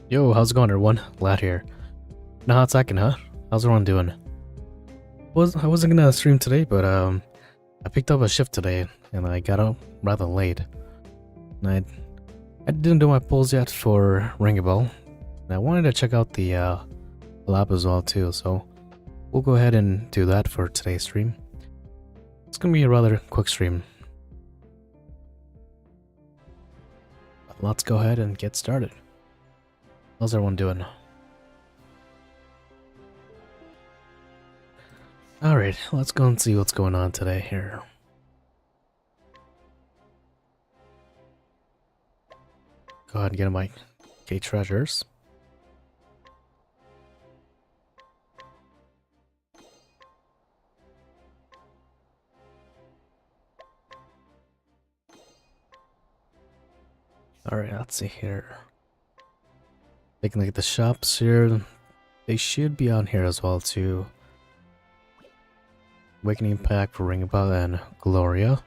Yo, how's it going, everyone? Lad here. Now, how's second, huh? How's everyone doing? I wasn't gonna stream today, but I picked up a shift today, and I got up rather late. And I didn't do my polls yet for Ringabel, and I wanted to check out the lab as well too. So we'll go ahead and do that for today's stream. It's gonna be a rather quick stream. Let's go ahead and get started. How's everyone doing? Alright, let's go and see what's going on today here. Go ahead and get my gate treasures. Alright, let's see here. Taking a look at the shops here. They should be on here as well too. Awakening Pack for Ringabel and Gloria.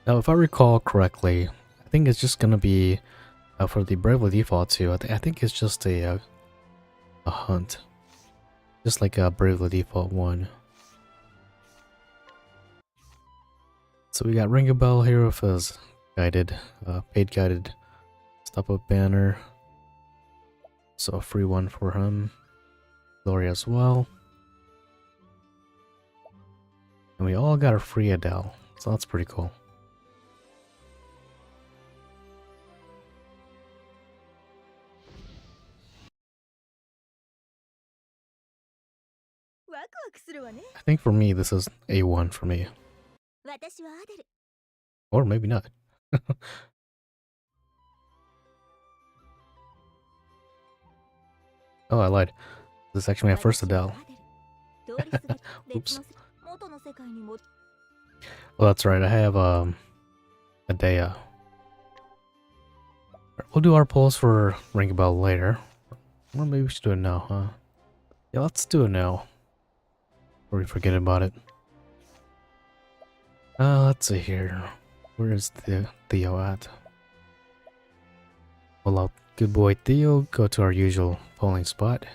Now, if I recall correctly, I think it's just gonna be for the Bravely Default too. I think it's just a hunt, just like a Bravely Default 1. So we got Ringabel here with his guided, paid guided stop up banner. So a free one for him. Gloria as well. And we all got a free Adele, so that's pretty cool. I think for me, this is A1 for me. Or maybe not. Oh, I lied. This is actually my first Adele. Oops. Well, that's right. I have a Dea. We'll do our polls for Ringabel later. Or maybe we should do it now, huh? Yeah, let's do it now. Before we forget about it. Let's see here. Where is Theo at? Well, I'll good boy Theo go to our usual polling spot.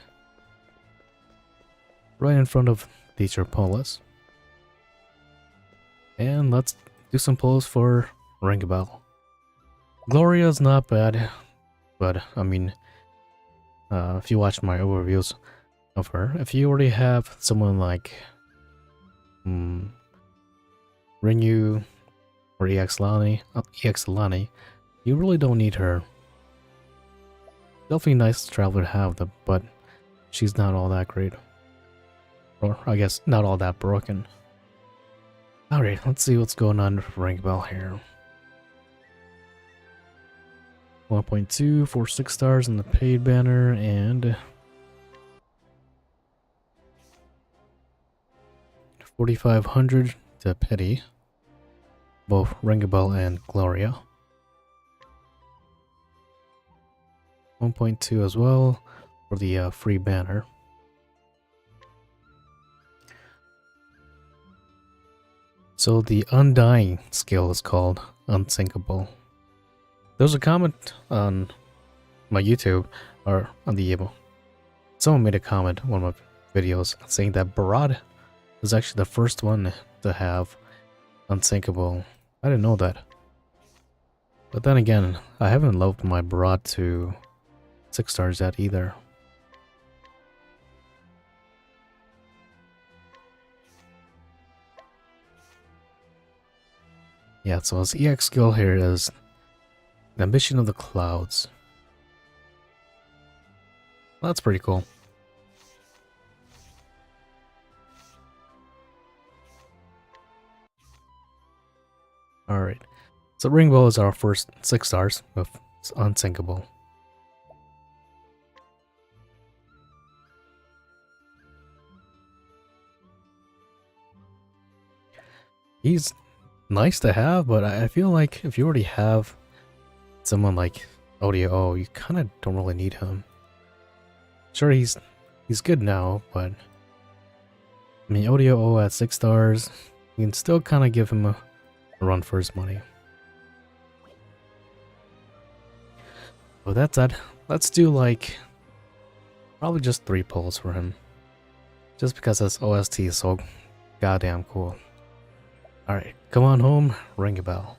Right in front of Teacher Polis. And let's do some polls for Ringabel. Gloria's not bad, but I mean, if you watch my overviews of her, if you already have someone like Ringu or EX Lani, you really don't need her. Definitely nice traveler to have, but she's not all that great. Or I guess not all that broken. Alright, let's see what's going on for Ringabel here. 1.2 for 6 stars in the paid banner, and 4,500 to pity. Both Ringabel and Gloria. 1.2 as well for the free banner. So the Undying skill is called Unsinkable. There's a comment on my YouTube, or on the someone made a comment on one of my videos saying that Barad is actually the first one to have Unsinkable. I didn't know that. But then again, I haven't loved my Barad to 6 stars yet either. Yeah, so his EX skill here is the Ambition of the Clouds. Well, that's pretty cool. Alright, so Ringabel is our first 6 stars with Unsinkable. He's nice to have, but I feel like if you already have someone like ODO, you kind of don't really need him. Sure, he's good now, but I mean, ODO at 6 stars, you can still kind of give him a run for his money. With that said, let's do like probably just 3 pulls for him. Just because this OST is so goddamn cool. Alright, come on home, Ringabel.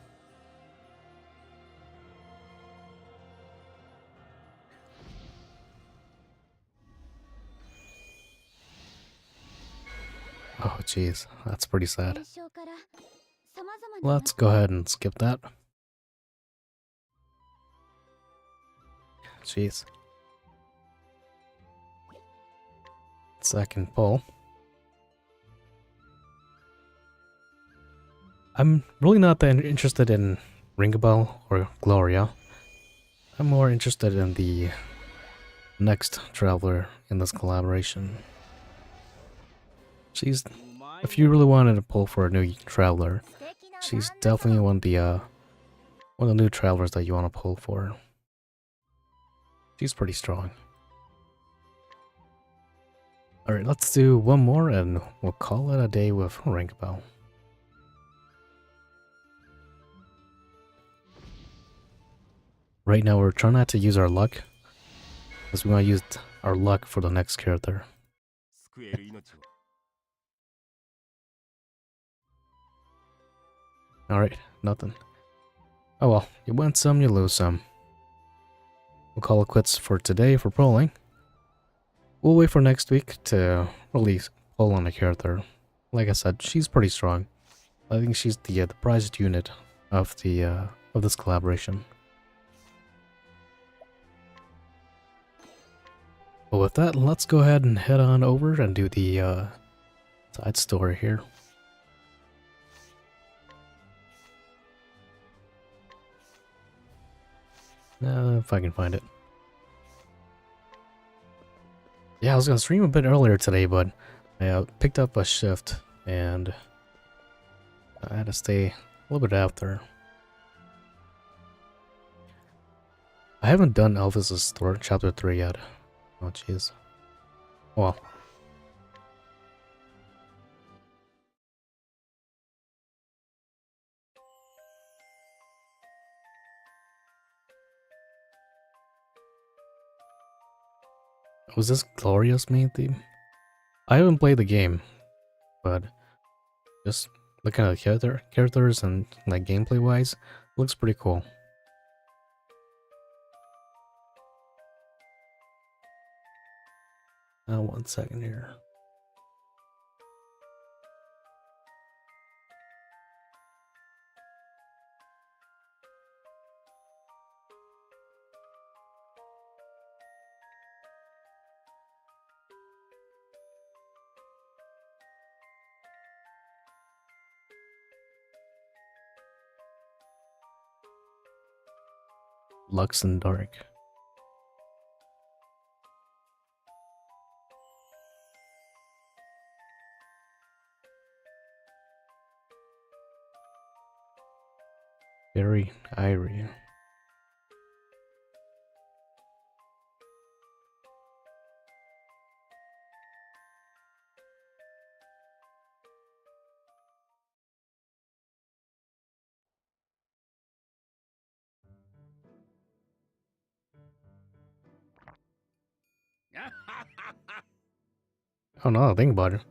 Oh jeez, that's pretty sad. Let's go ahead and skip that. Jeez. Second pull. I'm really not that interested in Ringabel or Gloria. I'm more interested in the next traveler in this collaboration. She's, if you really wanted to pull for a new traveler, she's definitely one of the new travelers that you want to pull for. She's pretty strong. Alright, let's do one more and we'll call it a day with Ringabel. Right now we're trying not to use our luck, because we want to use our luck for the next character. Alright, nothing. Oh well, you win some, you lose some. We'll call it quits for today for polling. We'll wait for next week to release poll on a character. Like I said, she's pretty strong. I think she's the prized unit of this collaboration. But with that, let's go ahead and head on over and do the side story here. If I can find it. Yeah, I was gonna stream a bit earlier today, but I picked up a shift and I had to stay a little bit after. I haven't done Elvis's story, chapter 3 yet. Oh jeez. Well. Was this Gloria's main theme? I haven't played the game, but just looking at the characters and like gameplay wise, looks pretty cool. Now 1 second here. Lux and Dark. Very airy. Oh no, think about it.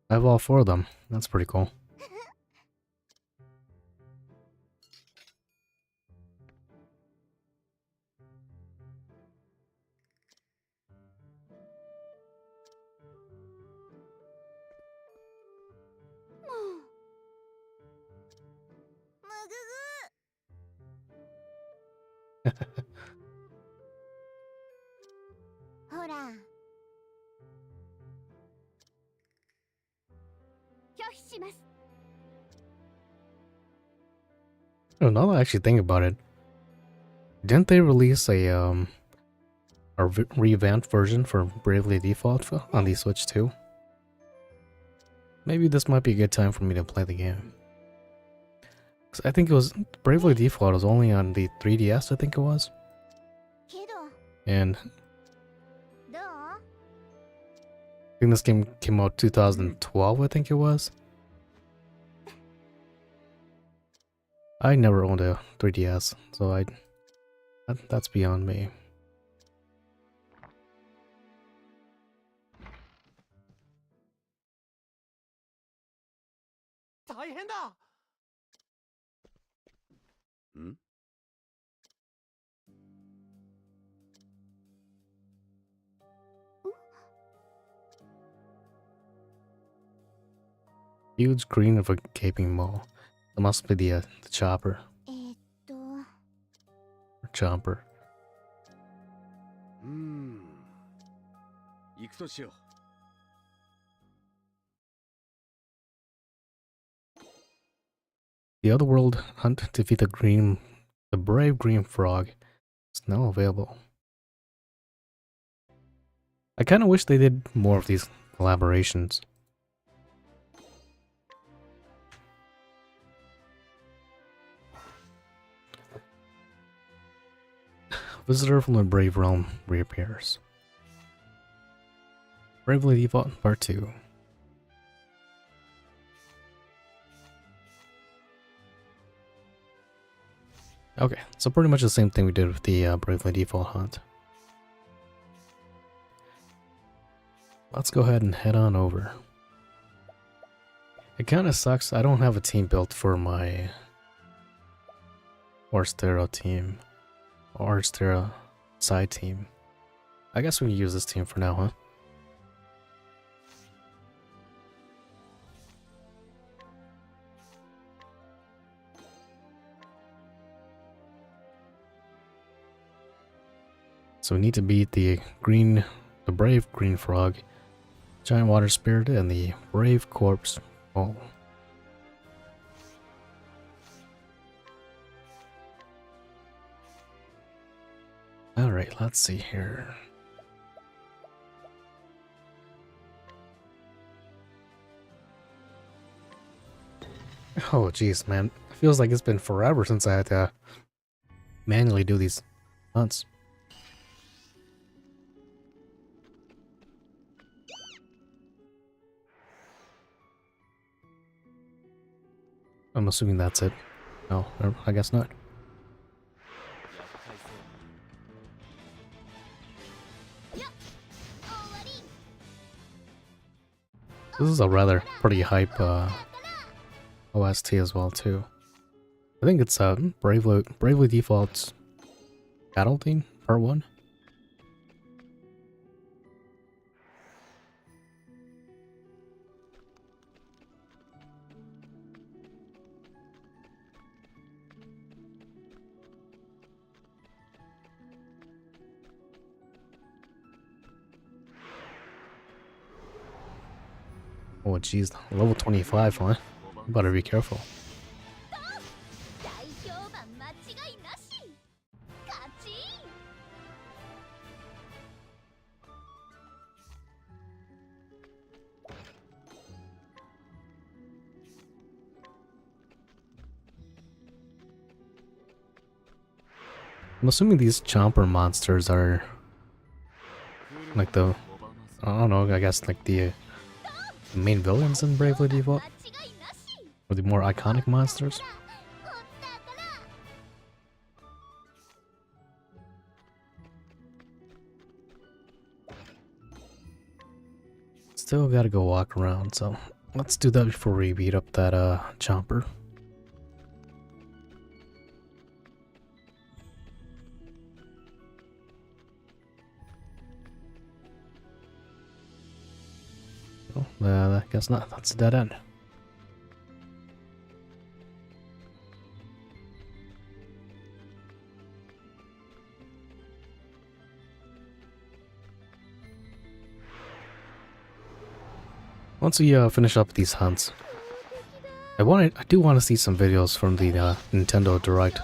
I have all 4 of them. That's pretty cool. Oh, now that I actually think about it, didn't they release a revamped version for Bravely Default on the Switch too? Maybe this might be a good time for me to play the game. 'Cause I think it was Bravely Default was only on the 3DS, I think it was. And think this game came out 2012, I think it was. I never owned a 3DS, so that's beyond me. Huge green of a gaping maw. That must be the chopper. Or chomper. The Otherworld Hunt Defeat the Brave Green Frog is now available. I kind of wish they did more of these collaborations. Visitor from the Brave Realm reappears. Bravely Default Part 2. Okay, so pretty much the same thing we did with the Bravely Default Hunt. Let's go ahead and head on over. It kind of sucks, I don't have a team built for my Orstero team. Orstero side team. I guess we can use this team for now, huh? So we need to beat the brave green frog, giant water spirit, and the brave corpse mole. Alright, let's see here. Oh jeez, man. It feels like it's been forever since I had to manually do these hunts. I'm assuming that's it. No, I guess not. This is a rather pretty hype OST as well too. I think it's Bravely Default's Battle Team Part 1. Oh jeez, level 25, huh? You better be careful. I'm assuming these chomper monsters are like the, I don't know, I guess like the main villains in Bravely Default? Or the more iconic monsters? Still gotta go walk around, so let's do that before we beat up that chomper. I guess not. That's a dead end. Once we finish up these hunts, I do want to see some videos from the Nintendo Direct.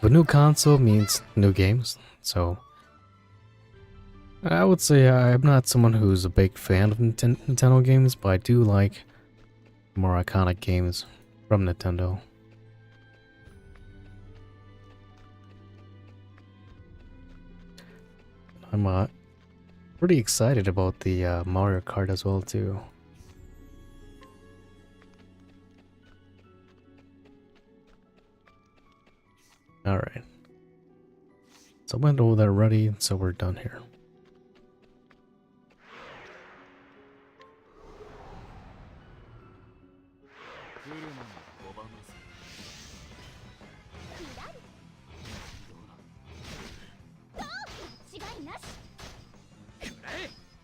But new console means new games, so I would say I'm not someone who's a big fan of Nintendo games, but I do like more iconic games from Nintendo. I'm Pretty excited about the Mario Kart as well too. Alright. So I went all that ready, so we're done here.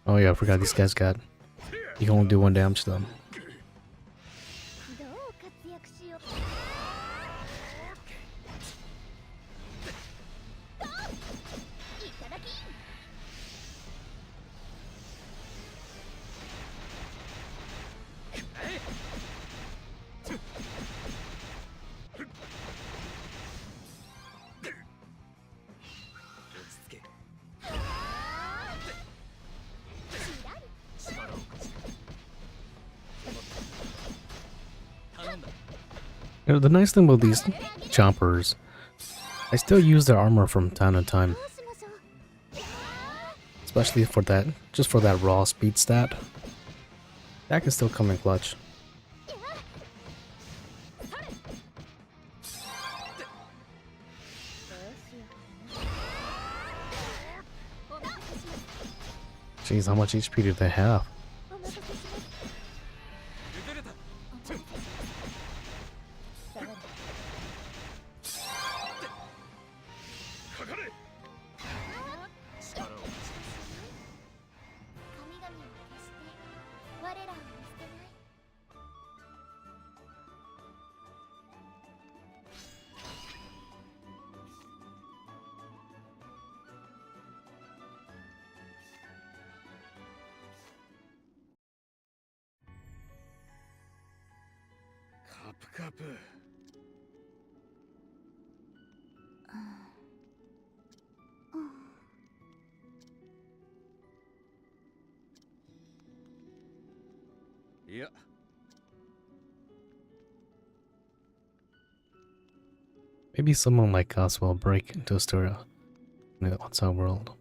Oh yeah, I forgot these guys got... You can only do one damage to them. You know, the nice thing about these chompers, I still use their armor from time to time. Especially for that, just for that raw speed stat. That can still come in clutch. Jeez, how much HP do they have? Yeah. Maybe someone like us will break into a story in the outside world.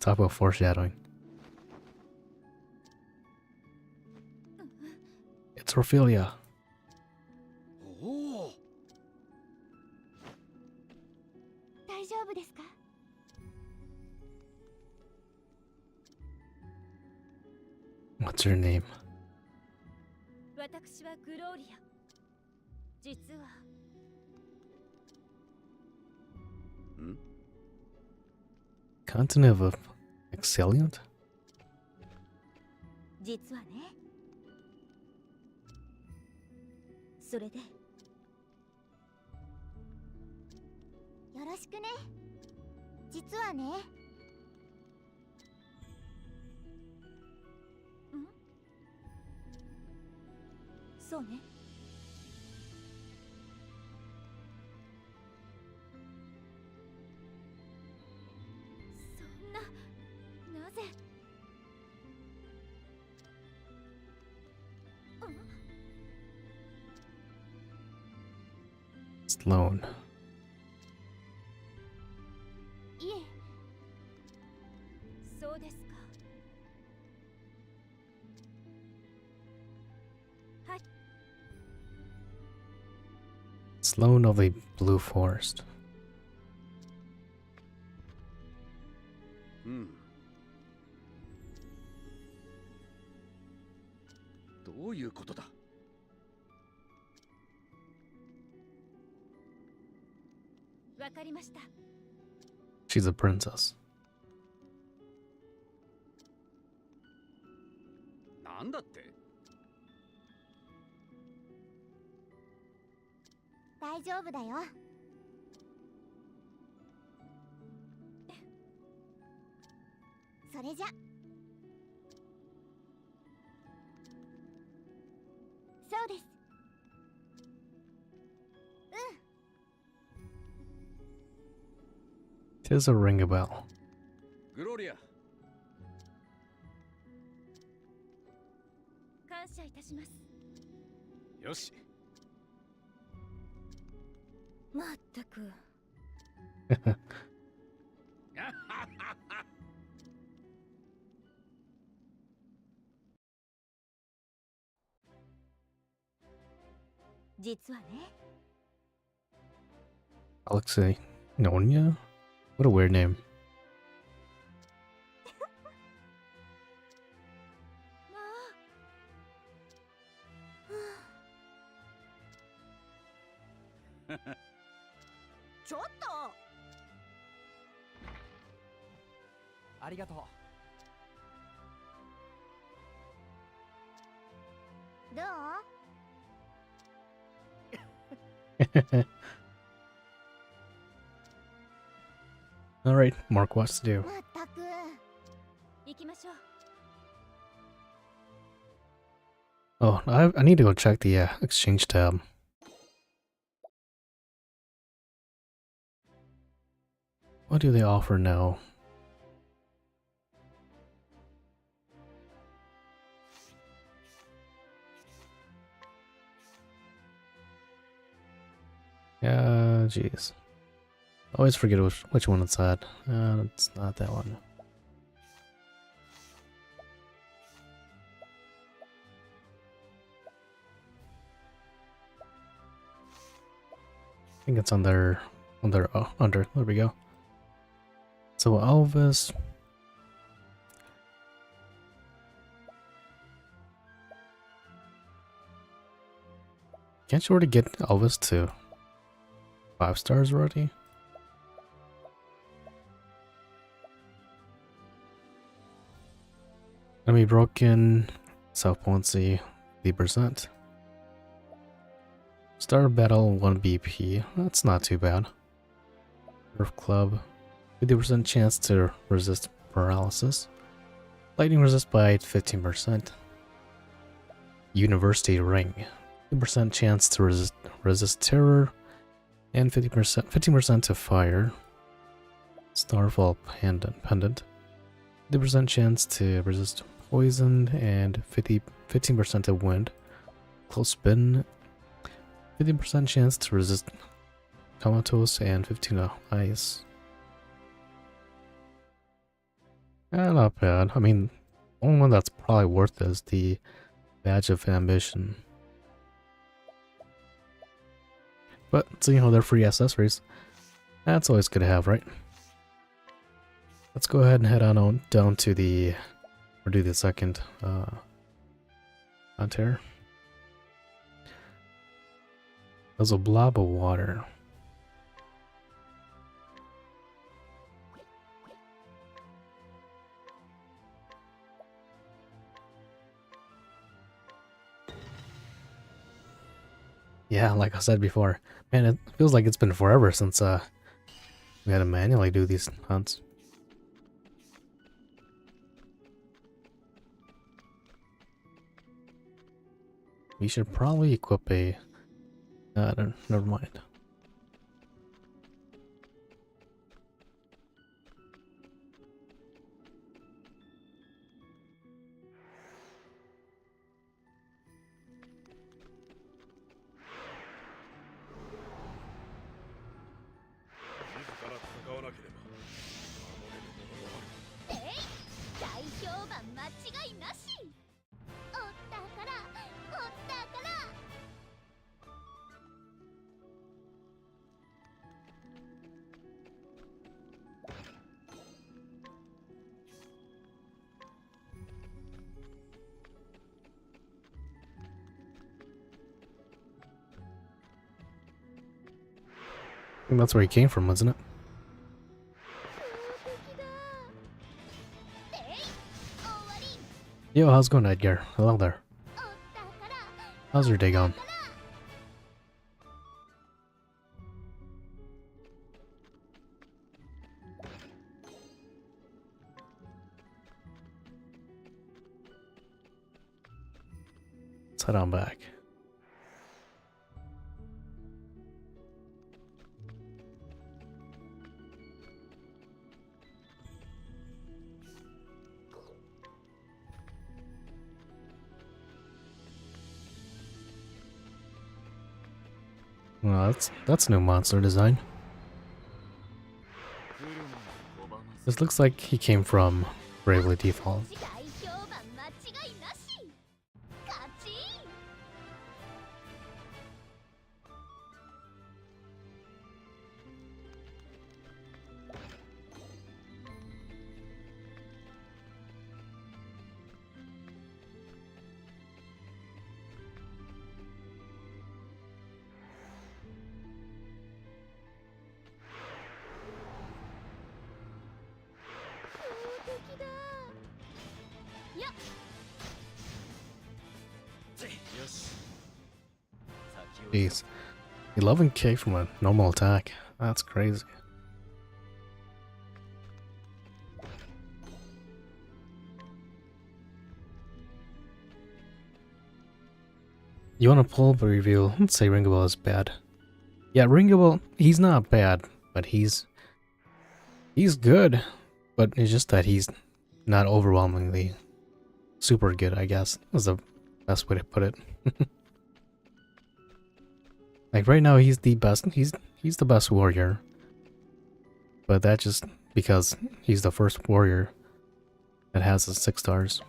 Talk about foreshadowing. It's Ophelia. Oh. What's her name? Continent of Excelliant? 実はね。それで。よろしくね。実はね。ん？そうね。そんな、なぜ？ Sloan. いえ。そうですか。はい。 Sloan of the Blue Forest. うん。どういうことだ。 わかりました。 She's a princess. なんだって？ 大丈夫だよ。それじゃ。そうです。'Tis a Ringabel. グロリア。感謝いたします。よし。まったく。実はね。 Alexei Nonya? What a weird name. まあ。ちょっと。ありがとう。どう？ Alright, Mark wants to do. まったく。行きましょう。 Oh, I need to go check the exchange tab. What do they offer now? Yeah, jeez. Always forget which one it's at. It's not that one. I think it's under, there we go. So Elvis. Can't you already get Elvis to 5 stars already? Enemy broken, South Ponce, 50%. Start battle 1 BP, that's not too bad. Earth Club, 50% chance to resist paralysis. Lightning resist by 15%. University Ring, 50% chance to resist terror, and 15% to fire. Starfall pendant, 50% chance to resist poison, and 15% to wind. Close spin, 50% chance to resist comatose, and 15 to ice. Not bad. I mean, the only one that's probably worth is the Badge of Ambition. But, so you know, they're free accessories. That's always good to have, right? Let's go ahead and head on down to the, or do the second frontier. There's a blob of water. Yeah, like I said before, man, it feels like it's been forever since we had to manually do these hunts. We should probably equip a... never mind. I think that's where he came from, wasn't it? Yo, how's it going, Edgar? Hello there. How's your day going? Let's head on back. Well, that's new monster design. This looks like he came from Bravely Default. Jeez. 11k from a normal attack. That's crazy. You want to pull up a review? Let's say Ringabel is bad. Yeah, Ringabel, he's not bad, but he's good. But it's just that he's not overwhelmingly super good, I guess. Is the best way to put it. Like right now he's the best. He's the best warrior. But that's just because he's the first warrior that has the 6 stars.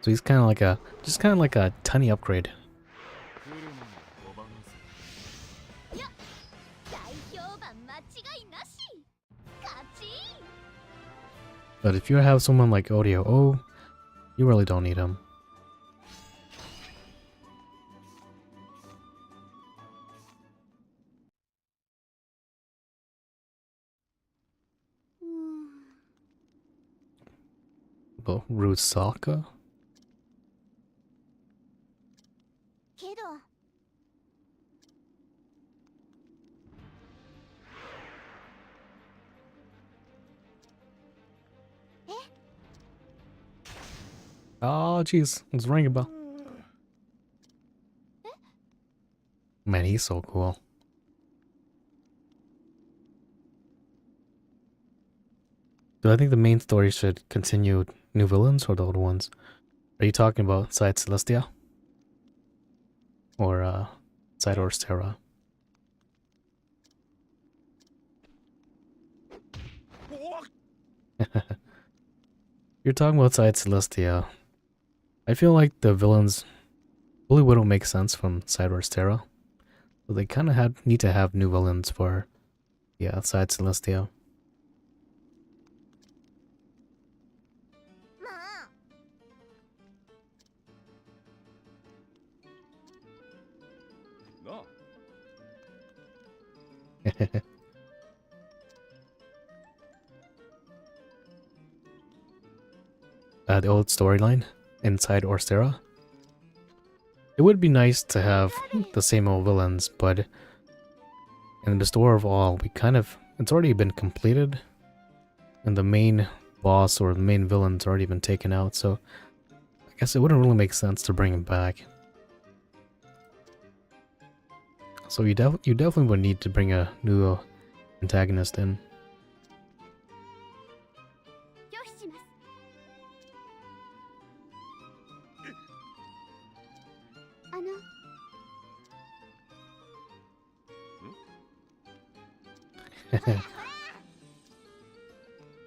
So he's kind of like a, just kind of like a tiny upgrade. 大評判間違いなし勝ち But if you have someone like Audio, oh, you really don't need him. But Rusaka? けど Oh, jeez, it's Ringabel. Man, he's so cool. Do I think the main story should continue new villains or the old ones? Are you talking about Side Celestia? Or, Side Orstera? You're talking about Side Celestia. I feel like the villains really wouldn't make sense from Side Orstera. So they kind of need to have new villains for, yeah, Side Celestia. まあ なあ The old storyline inside Orstera. It would be nice to have the same old villains, but in the Store of All, it's already been completed, and the main boss or the main villain's already been taken out, so I guess it wouldn't really make sense to bring him back. So you definitely would need to bring a new antagonist in. 拒否しますあの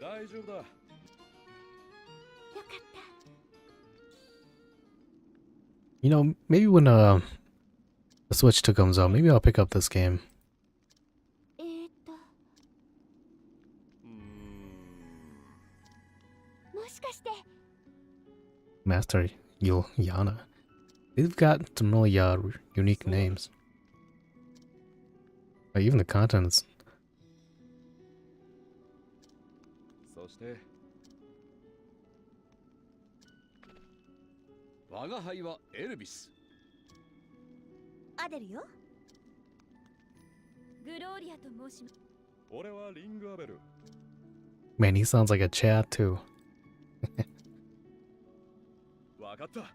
大丈夫だ よかった You know, maybe when the Switch 2 comes out, maybe I'll pick up this game. もしかして Master Yana. They've got some really unique names. Even the contents. そして我が輩はエルビス アデルよグローリアと申します俺はリングアベル Man, he sounds like a chat too. わかった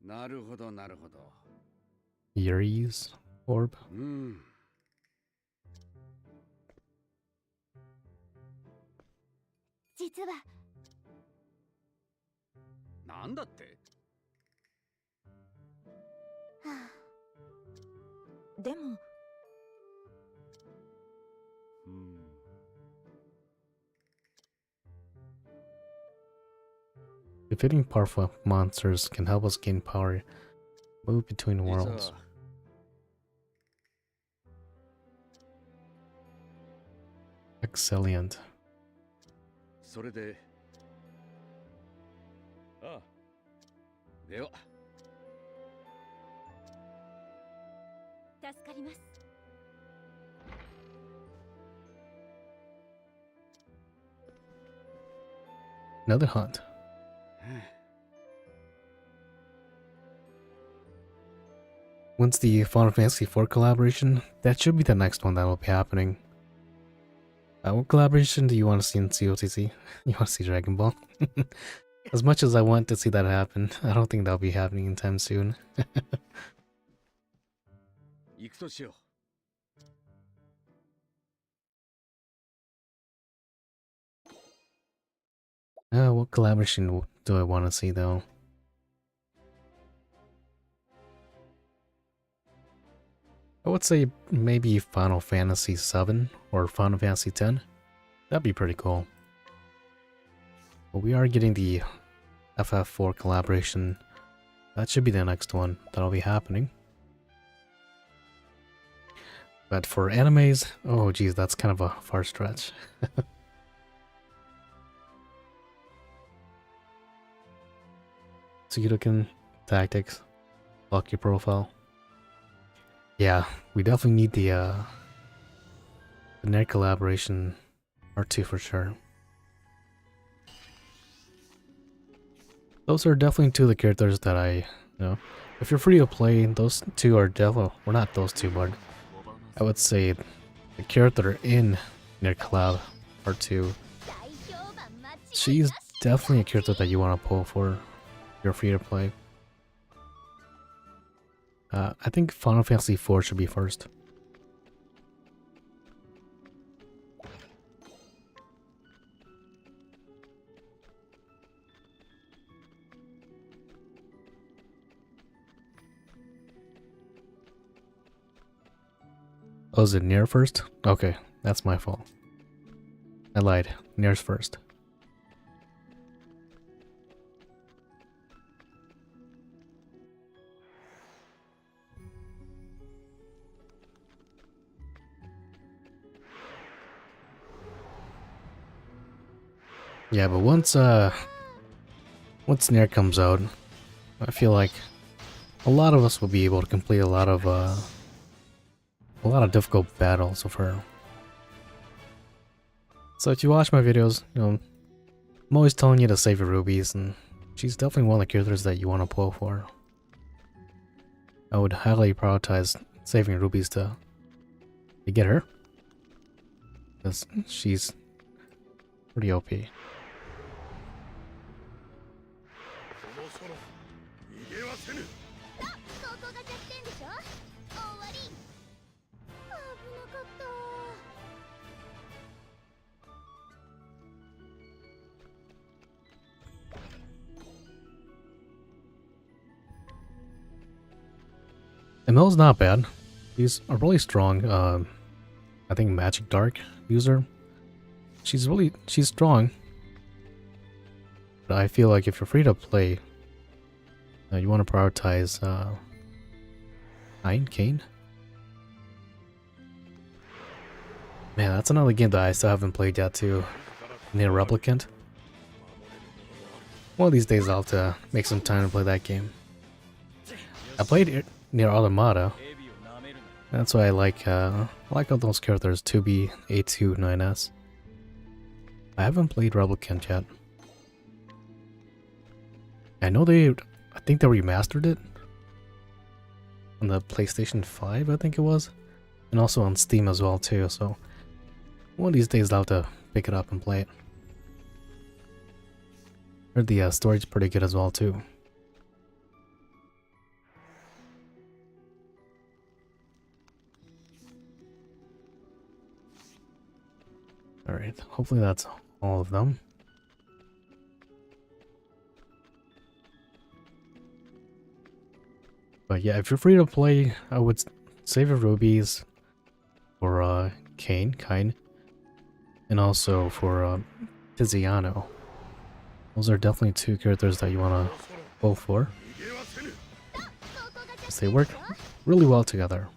なるほどなるほど Yuri's orb. うん実はなんだってはあでも うん Defeating powerful monsters can help us gain power, move between 実 worlds. は Excellent. それでああでは助かります。 Another hunt. Once the Final Fantasy IV collaboration, that should be the next one that will be happening. What collaboration do you want to see in COTC? You want to see Dragon Ball? As much as I want to see that happen, I don't think that'll be happening anytime soon. 行くとしよ What collaboration do I want to see though? I would say maybe Final Fantasy VII or Final Fantasy X. That'd be pretty cool. But we are getting the FF4 collaboration. That should be the next one that'll be happening. But for animes, oh geez, that's kind of a far stretch. Tsukidoken, tactics, lock your profile. Yeah, we definitely need the net collaboration R2 for sure. Those are definitely two of the characters that I know. If you're free to play, those two are definitely, well not those two, but I would say the character in Net Collab R2. She's definitely a character that you want to pull for if you're free to play. I think Final Fantasy IV should be first. Oh, is it Nier first? Okay, that's my fault. I lied. Nier's first. Yeah, but once Nier comes out, I feel like a lot of us will be able to complete a lot of difficult battles with her. So if you watch my videos, you know, I'm always telling you to save your rubies, and she's definitely one of the characters that you want to pull for. I would highly prioritize saving rubies to get her, because she's pretty OP. そろそろ逃げはせぬ。ここが弱点でしょ。終わり。危なかった。 ML's not bad. He's a really strong, I think Magic Dark user. She's strong. But I feel like if you're free to play, you want to prioritize, Kane? Man, that's another game that I still haven't played yet too. Near Replicant. One of these days I'll have to make some time to play that game. I played it near Automata. That's why I like all those characters, 2B, A2, 9S. I haven't played Replicant yet. I know I think they remastered it on the PlayStation 5, I think it was, and also on Steam as well too, so one of these days I'll have to pick it up and play it. Heard the story's pretty good as well too. Alright, hopefully that's all of them. But yeah, if you're free to play, I would save your rubies for Kane, and also for Tiziano. Those are definitely two characters that you want to go for, because they work really well together.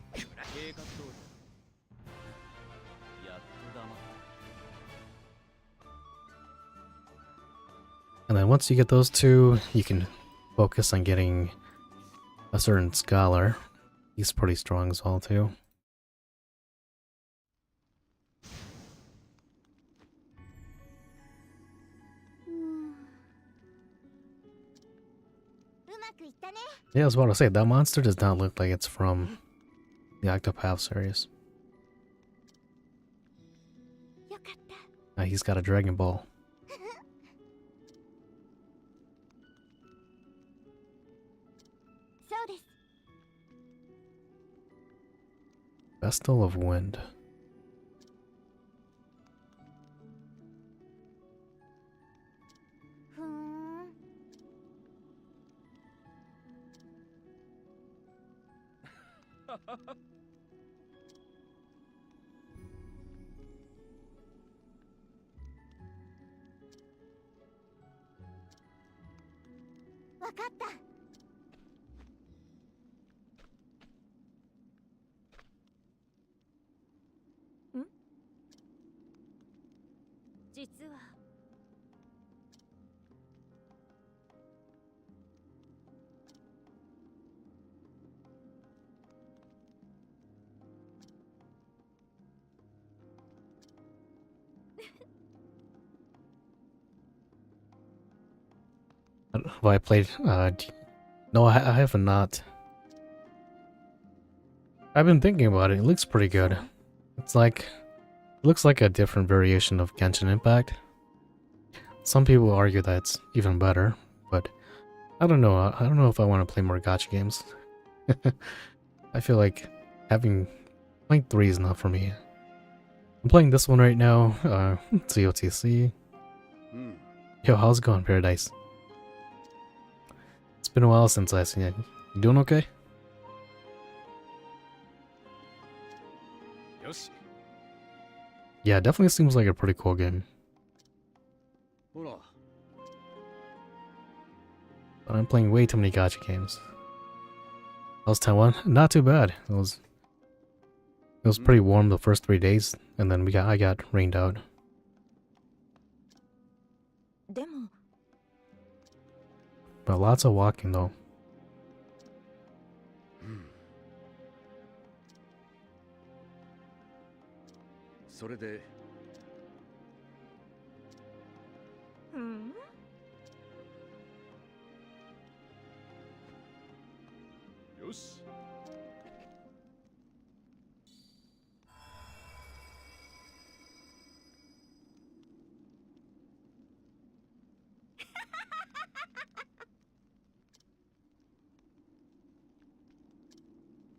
And then once you get those two, you can focus on getting a certain scholar. He's pretty strong as well too. うまくいったね。 Yeah, I was about to say, that monster does not look like it's from the Octopath series. よかった。 He's got a Dragon Ball. そうです。 Vestal of Wind. ふーん。わかった。 実は Have I played? No, I have not. I've been thinking about it. It looks pretty good. It's like, it looks like a different variation of Genshin Impact. Some people argue that it's even better, but I don't know. I don't know if I want to play more gacha games. I feel like playing 3 is not for me. I'm playing this one right now. COTC. Yo, how's it going, Paradise? It's been a while since I've seen it. You doing okay? よし Yeah, it definitely seems like a pretty cool game. ほら But I'm playing way too many gacha games. How's Taiwan? Not too bad. It was pretty warm the first 3 days, and then I got rained out. でも But lots of walking though. それで ふーん。 よし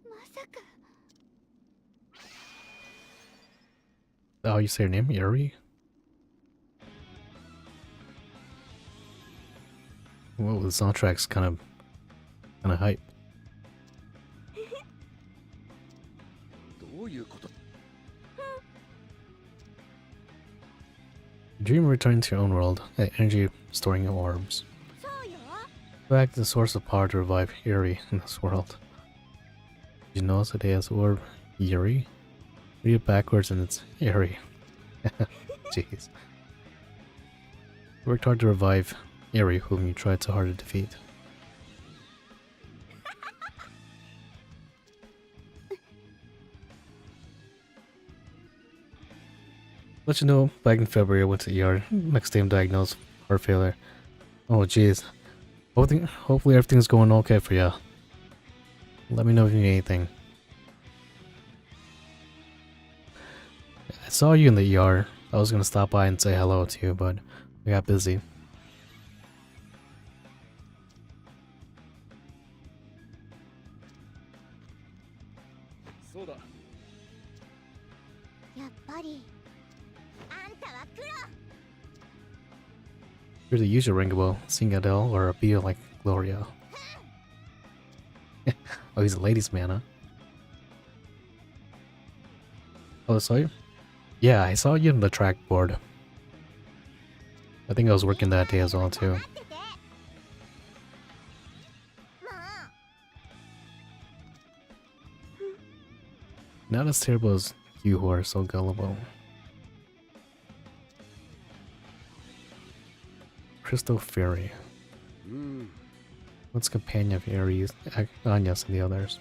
まさか Oh, you say your name? Yuri? Whoa, the soundtrack's kind of hype. どういうこと Dream returns to your own world, energy storing orbs. そうよ。 Back to the source of power to revive Yuri in this world. Did you notice that he has the orb Yuri? Read it backwards and it's Yuri. Jeez. You worked hard to revive Yuri, whom you tried so hard to defeat. Let you know, back in February I went to ER. Next day I'm diagnosed with heart failure. Oh jeez. Hopefully everything's going okay for you. Let me know if you need anything. I saw you in the ER. I was gonna stop by and say hello to you, but I got busy. そうだ やっぱりあんたは黒。 You're the usual Ringabel, Ringabel, or a bee like Gloria. Oh, he's a ladies' man, huh? Oh, I saw you? Yeah, I saw you in the track board. I think I was working that day as well, too. 待ってて。もう。 Not as terrible as you who are so gullible. Crystal Fury. うん What's companion of Ares, Anyas, and the others?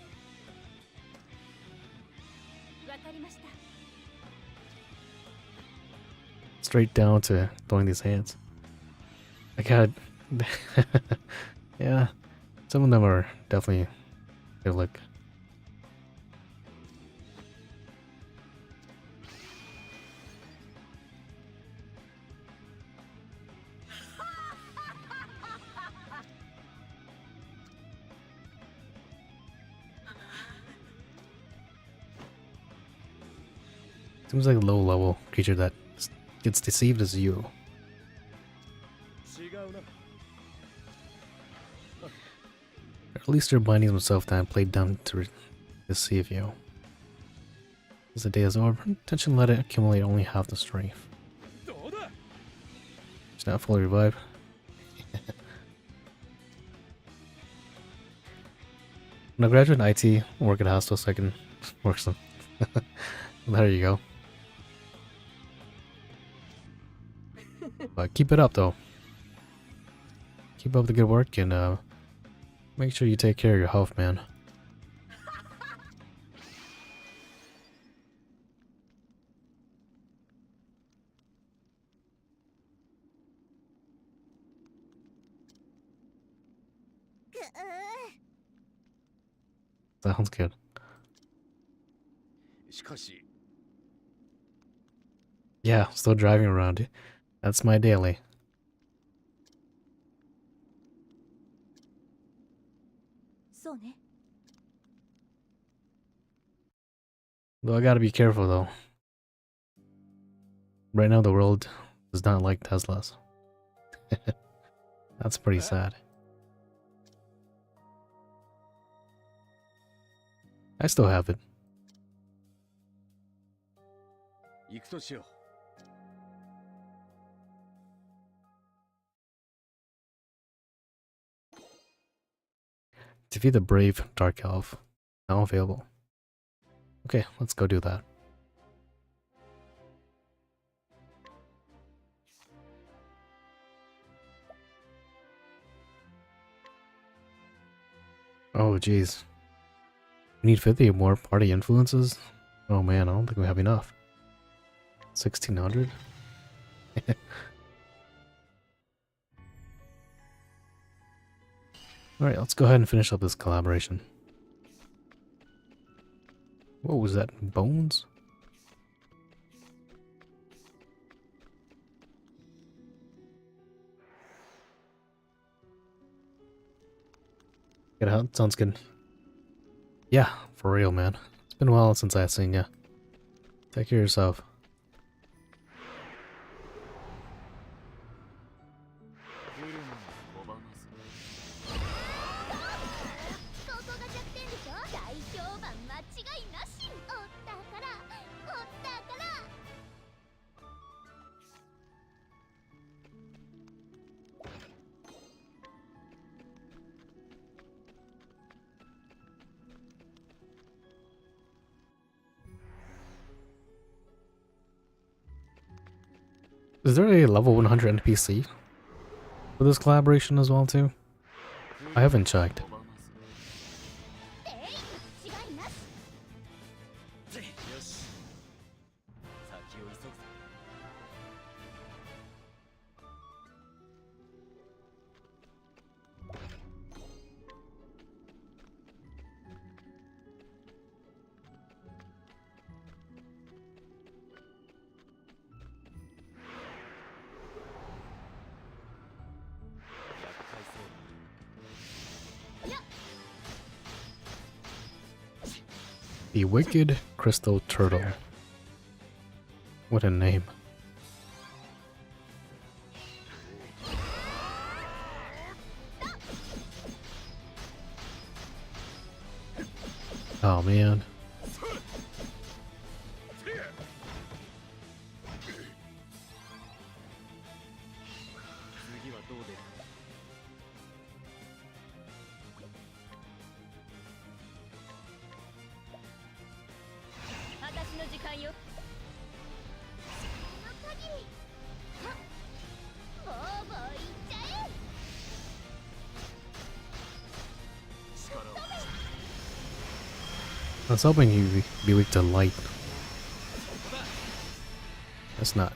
straight down to throwing these hands. I got yeah, some of them are definitely good look. Seems like a low level creature that gets deceived as you. 違うな。 Or at least they're binding themselves down, played dumb to deceive you. As the day is over, attention let it accumulate only half the strength. どうだ。 It's not fully revived. When I graduate in IT, work at hostel so I can work some. There you go. But keep it up though. Keep up the good work and make sure you take care of your health, man. Sounds good. しかし、 Yeah, still driving around. That's my daily. そうね。 Though I gotta be careful though. Right now the world does not like Teslas. That's pretty sad. I still have it. 行くとしよう。 Defeat the brave dark elf. Now available. Okay, let's go do that. Oh jeez. We need 50 more party influences? Oh man, I don't think we have enough. 1600? Alright, let's go ahead and finish up this collaboration. What was that? Bones? Get out, sounds good. Yeah, for real, man. It's been a while since I've seen ya. Take care of yourself. 来るのを拒まず。 ここが弱点でしょ。大評判間違いなし。おったからおったから。 Is there a level 100 NPC for this collaboration as well too? I haven't checked. えい、違いなし。 よし。先を急ぐぞ。 The Wicked Crystal Turtle. What a name. Oh man. 次はどう出る。 私の時間よ。その限り。はっ。ボーボーいっちゃえ。 力を。 I was hoping you'd be weak to light. That's not.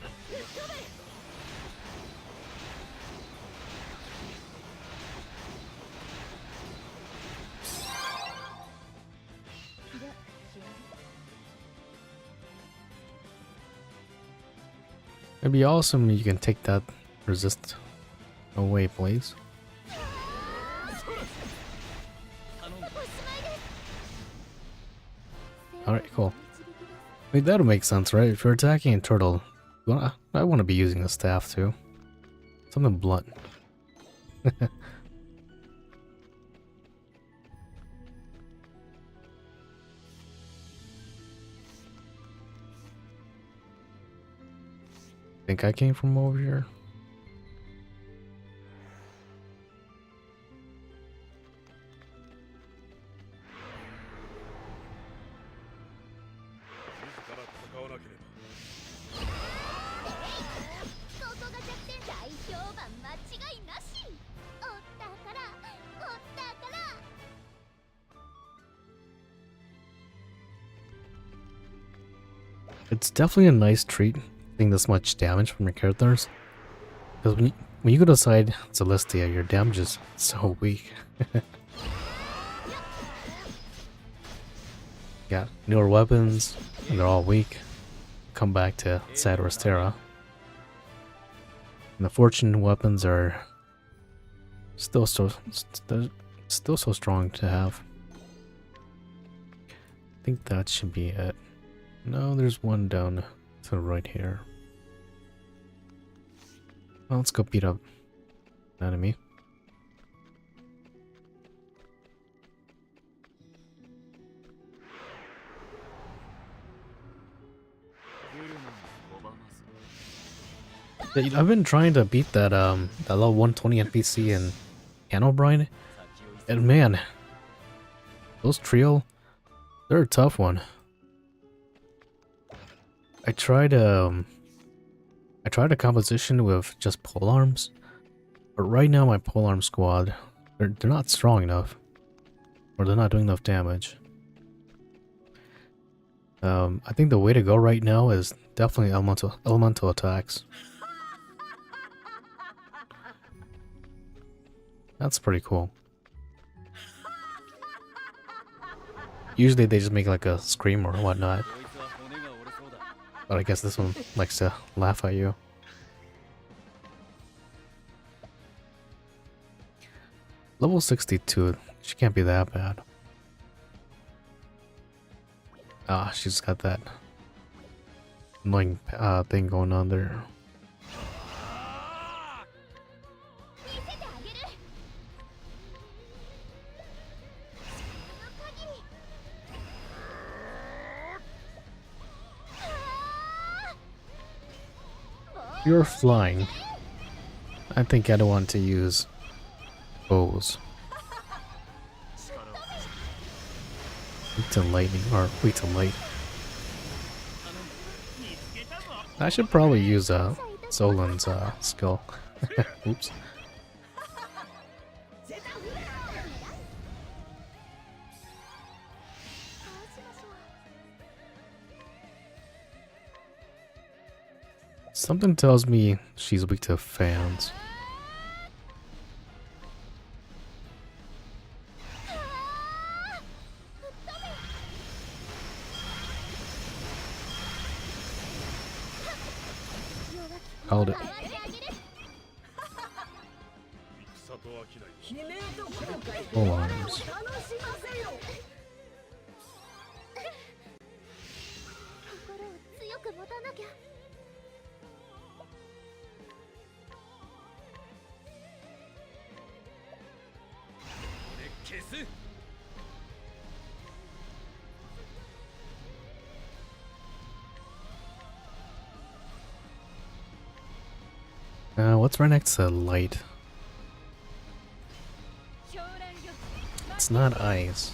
It'd be awesome if you can take that resist away, please. Alright, cool. I mean, that'll make sense, right? If you're attacking a turtle, I want to be using a staff too. Something blunt. Think I came from over here? It's definitely a nice treat seeing this much damage from your characters. Because when you go to side Celestia, your damage is so weak. Got newer weapons, and they're all weak. Come back to side Restera. And the fortune weapons are still so strong to have. I think that should be it. No, there's one down to the right here. Well, let's go beat up an enemy. Yeah, I've been trying to beat that that level 120 NPC in Canobrine, and man, those trio, they're a tough one. I tried a composition with just polearms, but right now my polearm squad, they're not strong enough, or they're not doing enough damage. I think the way to go right now is definitely elemental attacks. That's pretty cool. Usually they just make like a scream or whatnot. But I guess this one likes to laugh at you. Level 62, she can't be that bad. Ah, she's got that annoying thing going on there. You're flying. I think I don't want to use bows. Wait till lightning, or wait till light. I should probably use Zolan's skill. Oops. Something tells me she's weak to fans. Called it. Full arms. What's right next to light? It's not eyes.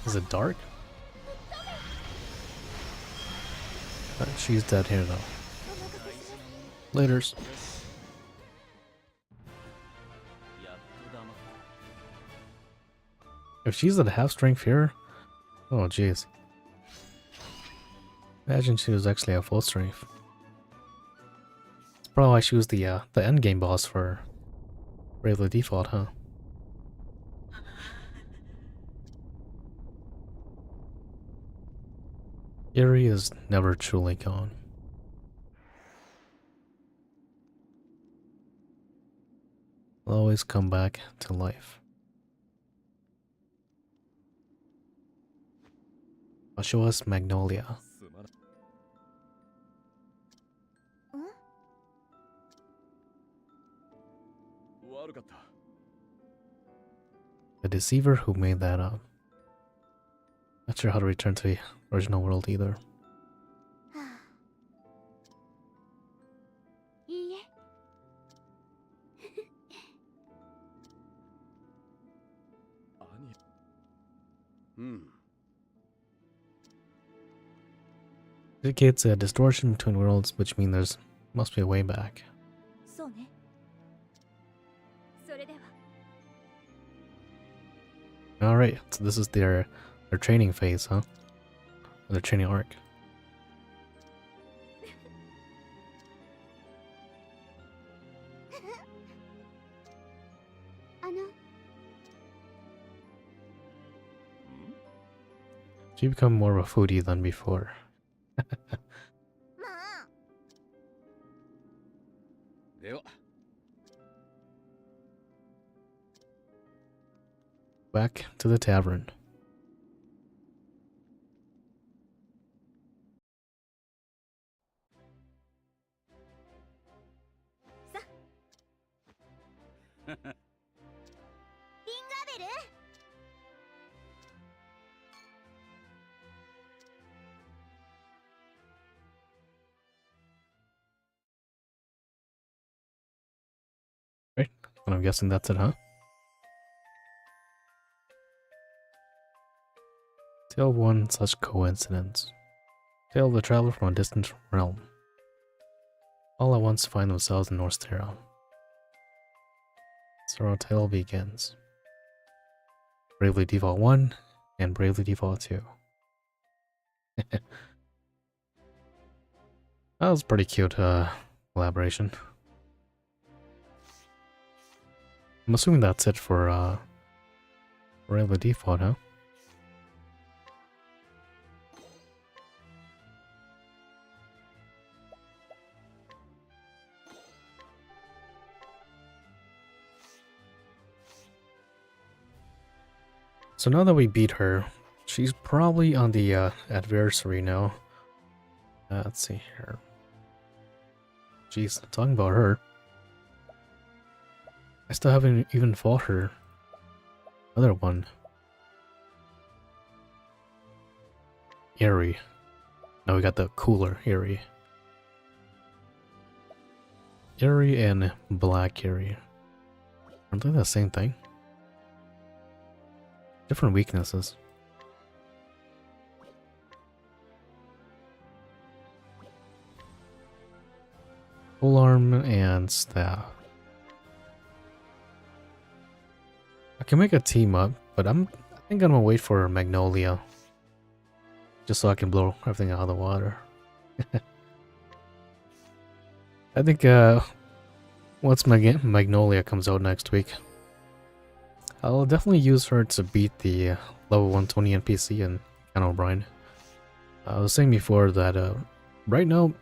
Is it dark? She's dead here though. Laters. If she's at half strength here, oh jeez. Imagine she was actually at full strength. It's probably why she was the end game boss for regular default, huh? Yuri is never truly gone. will always come back to life. I'll show us Magnolia. すまない。悪かった。 The deceiver who made that up. Not sure how to return to the original world either. いいえ。兄。うん。 Indicates a distortion between worlds, which means there's must be a way back. そうね。それでは。 Alright, so this is their training phase, huh? Or their training arc. あの、 She become more of a foodie than before. まあ。 では。 Back to the tavern. リンガーベル。 Right? And I'm guessing that's it, huh? Tale of one such coincidence. Tale of a traveler from a distant realm. All at once find themselves in North Terra. So our tale begins. Bravely Default 1 and Bravely Default 2. That was pretty cute collaboration. I'm assuming that's it for Bravely Default, huh? So now that we beat her, she's probably on the adversary now. Let's see here. Jeez, talking about her. I still haven't even fought her. Other one. Eerie. Now we got the cooler Eerie. Eerie and Black Eerie. Aren't they the same thing? Different weaknesses. Full arm and staff. I can make a team up, but I think I'm gonna wait for Magnolia. Just so I can blow everything out of the water. I think once Magnolia comes out next week, I'll definitely use her to beat the level 120 NPC and Ken O'Brien. I was saying before that right now,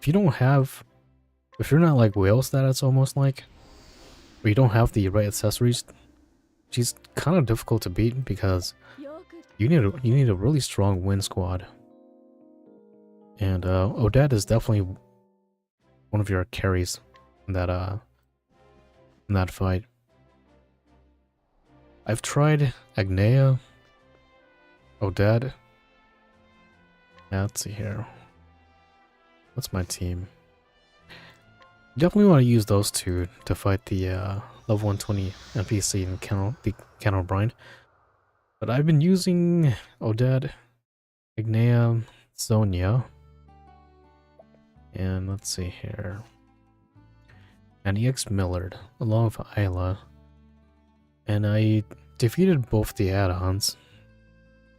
if you're not like whale status almost like, or you don't have the right accessories, she's kind of difficult to beat because you need a really strong win squad. And Odette is definitely one of your carries in that fight. I've tried Agnea, Odette. Yeah, let's see here. What's my team? Definitely want to use those two to fight the level 120 NPC and Ken O'Brien. But I've been using Odette, Agnea, Sonia, and let's see here. And EX Millard, along with Isla. And I defeated both the add-ons.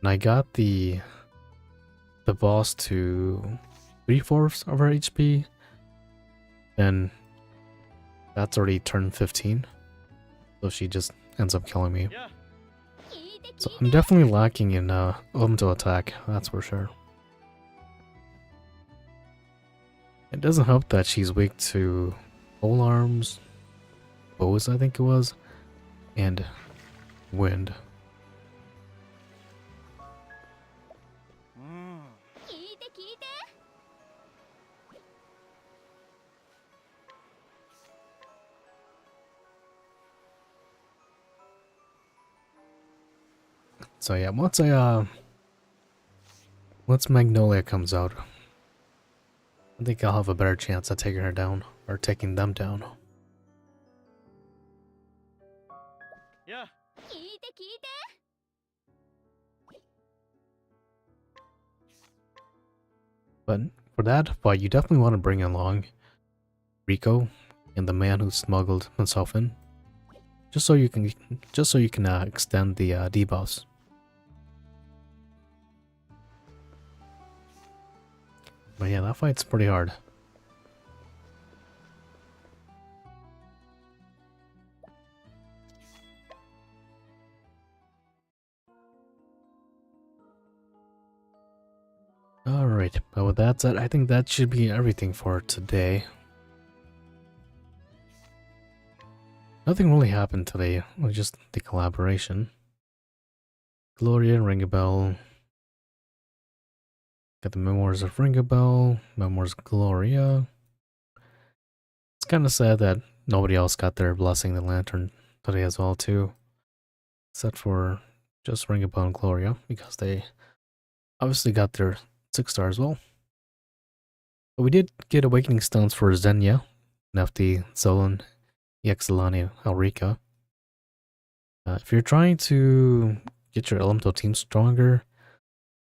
And I got the boss to 3/4 of her HP. Then that's already turned 15. So she just ends up killing me. So I'm definitely lacking in elemental attack, that's for sure. It doesn't help that she's weak to pole arms, bows, I think it was, and wind. 聞いて聞いて。 So yeah, once Magnolia comes out, I think I'll have a better chance at taking her down, or taking them down. や 聞いて聞いて。 But for that fight, you definitely want to bring along Rico and the man who smuggled himself in, just so you can extend the debuffs. But yeah, that fight's pretty hard. Alright, but with that said, I think that should be everything for today. Nothing really happened today, it was just the collaboration. Gloria, Ringabel. Got the Memoirs of Ringabel, Memoirs of Gloria. It's kind of sad that nobody else got their Blessing the Lantern today as well too. Except for just Ringabel and Gloria, because they obviously got their 6-star as well. But we did get Awakening Stones for Xenia, Nefti, Zolan, Yexalani, Elrika. If you're trying to get your elemental team stronger,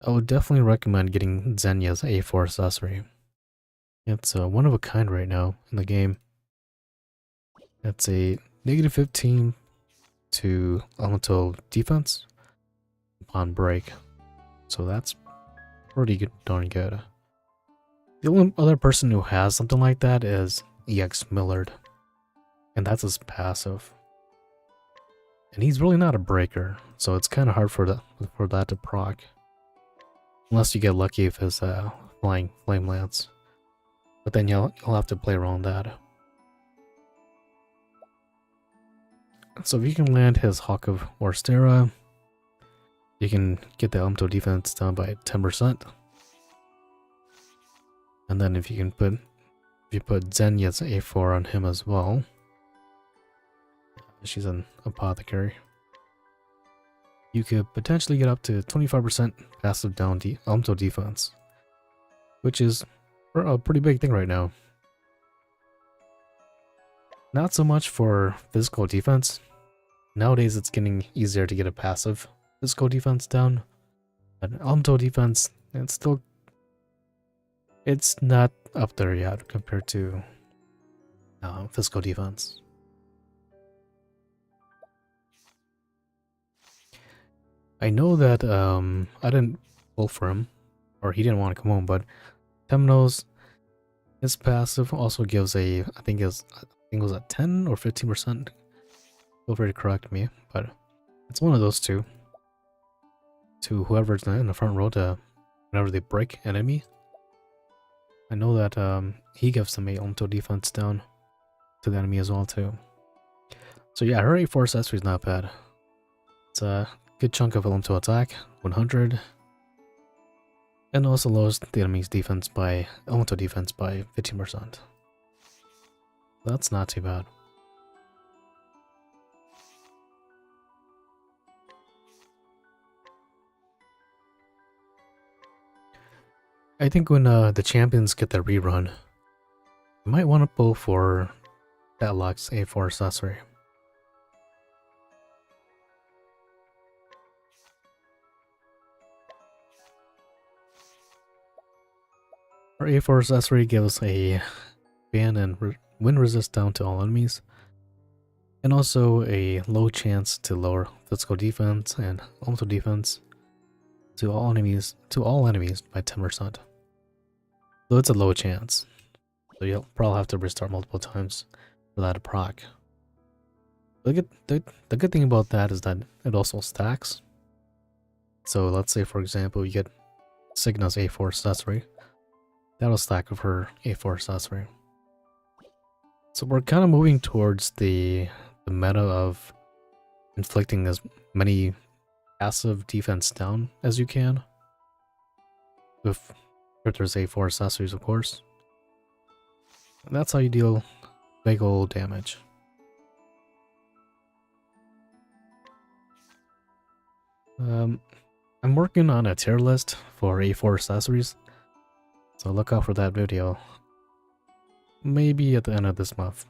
I would definitely recommend getting Xenia's A4 accessory. It's one of a kind right now in the game. It's a -15 to elemental defense upon break. So that's pretty good, darn good. The only other person who has something like that is EX Millard. And that's his passive. And he's really not a breaker, so it's kind of hard for that to proc. Unless you get lucky with his flying flame lance. But then you'll have to play around that. So if you can land his Hawk of Orstera, you can get the elemental defense down by 10%. And then if you put Xenia's A4 on him as well. She's an apothecary. You could potentially get up to 25% passive down elemental defense, which is a pretty big thing right now. Not so much for physical defense. Nowadays it's getting easier to get a passive physical defense down. But elemental defense, it's not up there yet compared to physical defense. I know that I didn't pull for him, or he didn't want to come home, but Temno's, his passive also gives I think it was at 10 or 15%. Feel free to correct me, but it's one of those two. To whoever's in the front row to whenever they break enemy. I know that he gives them a elemental defense down to the enemy as well too. So yeah, her A4 accessory is not bad. It's a good chunk of elemental attack, 100. And also lowers the enemy's defense by elemental defense by 15%. That's not too bad. I think when the champions get their rerun, you might want to pull for Deadlock's A4 accessory. Our A4 accessory gives a ban and wind resist down to all enemies, and also a low chance to lower physical defense and elemental defense to all enemies by 10%. Though it's a low chance, so you'll probably have to restart multiple times for that to proc. The good thing about that is that it also stacks. So let's say for example you get Signa's A4 accessory. That'll stack with her A4 accessory. So we're kind of moving towards the meta of inflicting as many passive defense down as you can. With characters A4 accessories, of course. And that's how you deal big old damage. I'm working on a tier list for A4 accessories, so look out for that video. Maybe at the end of this month.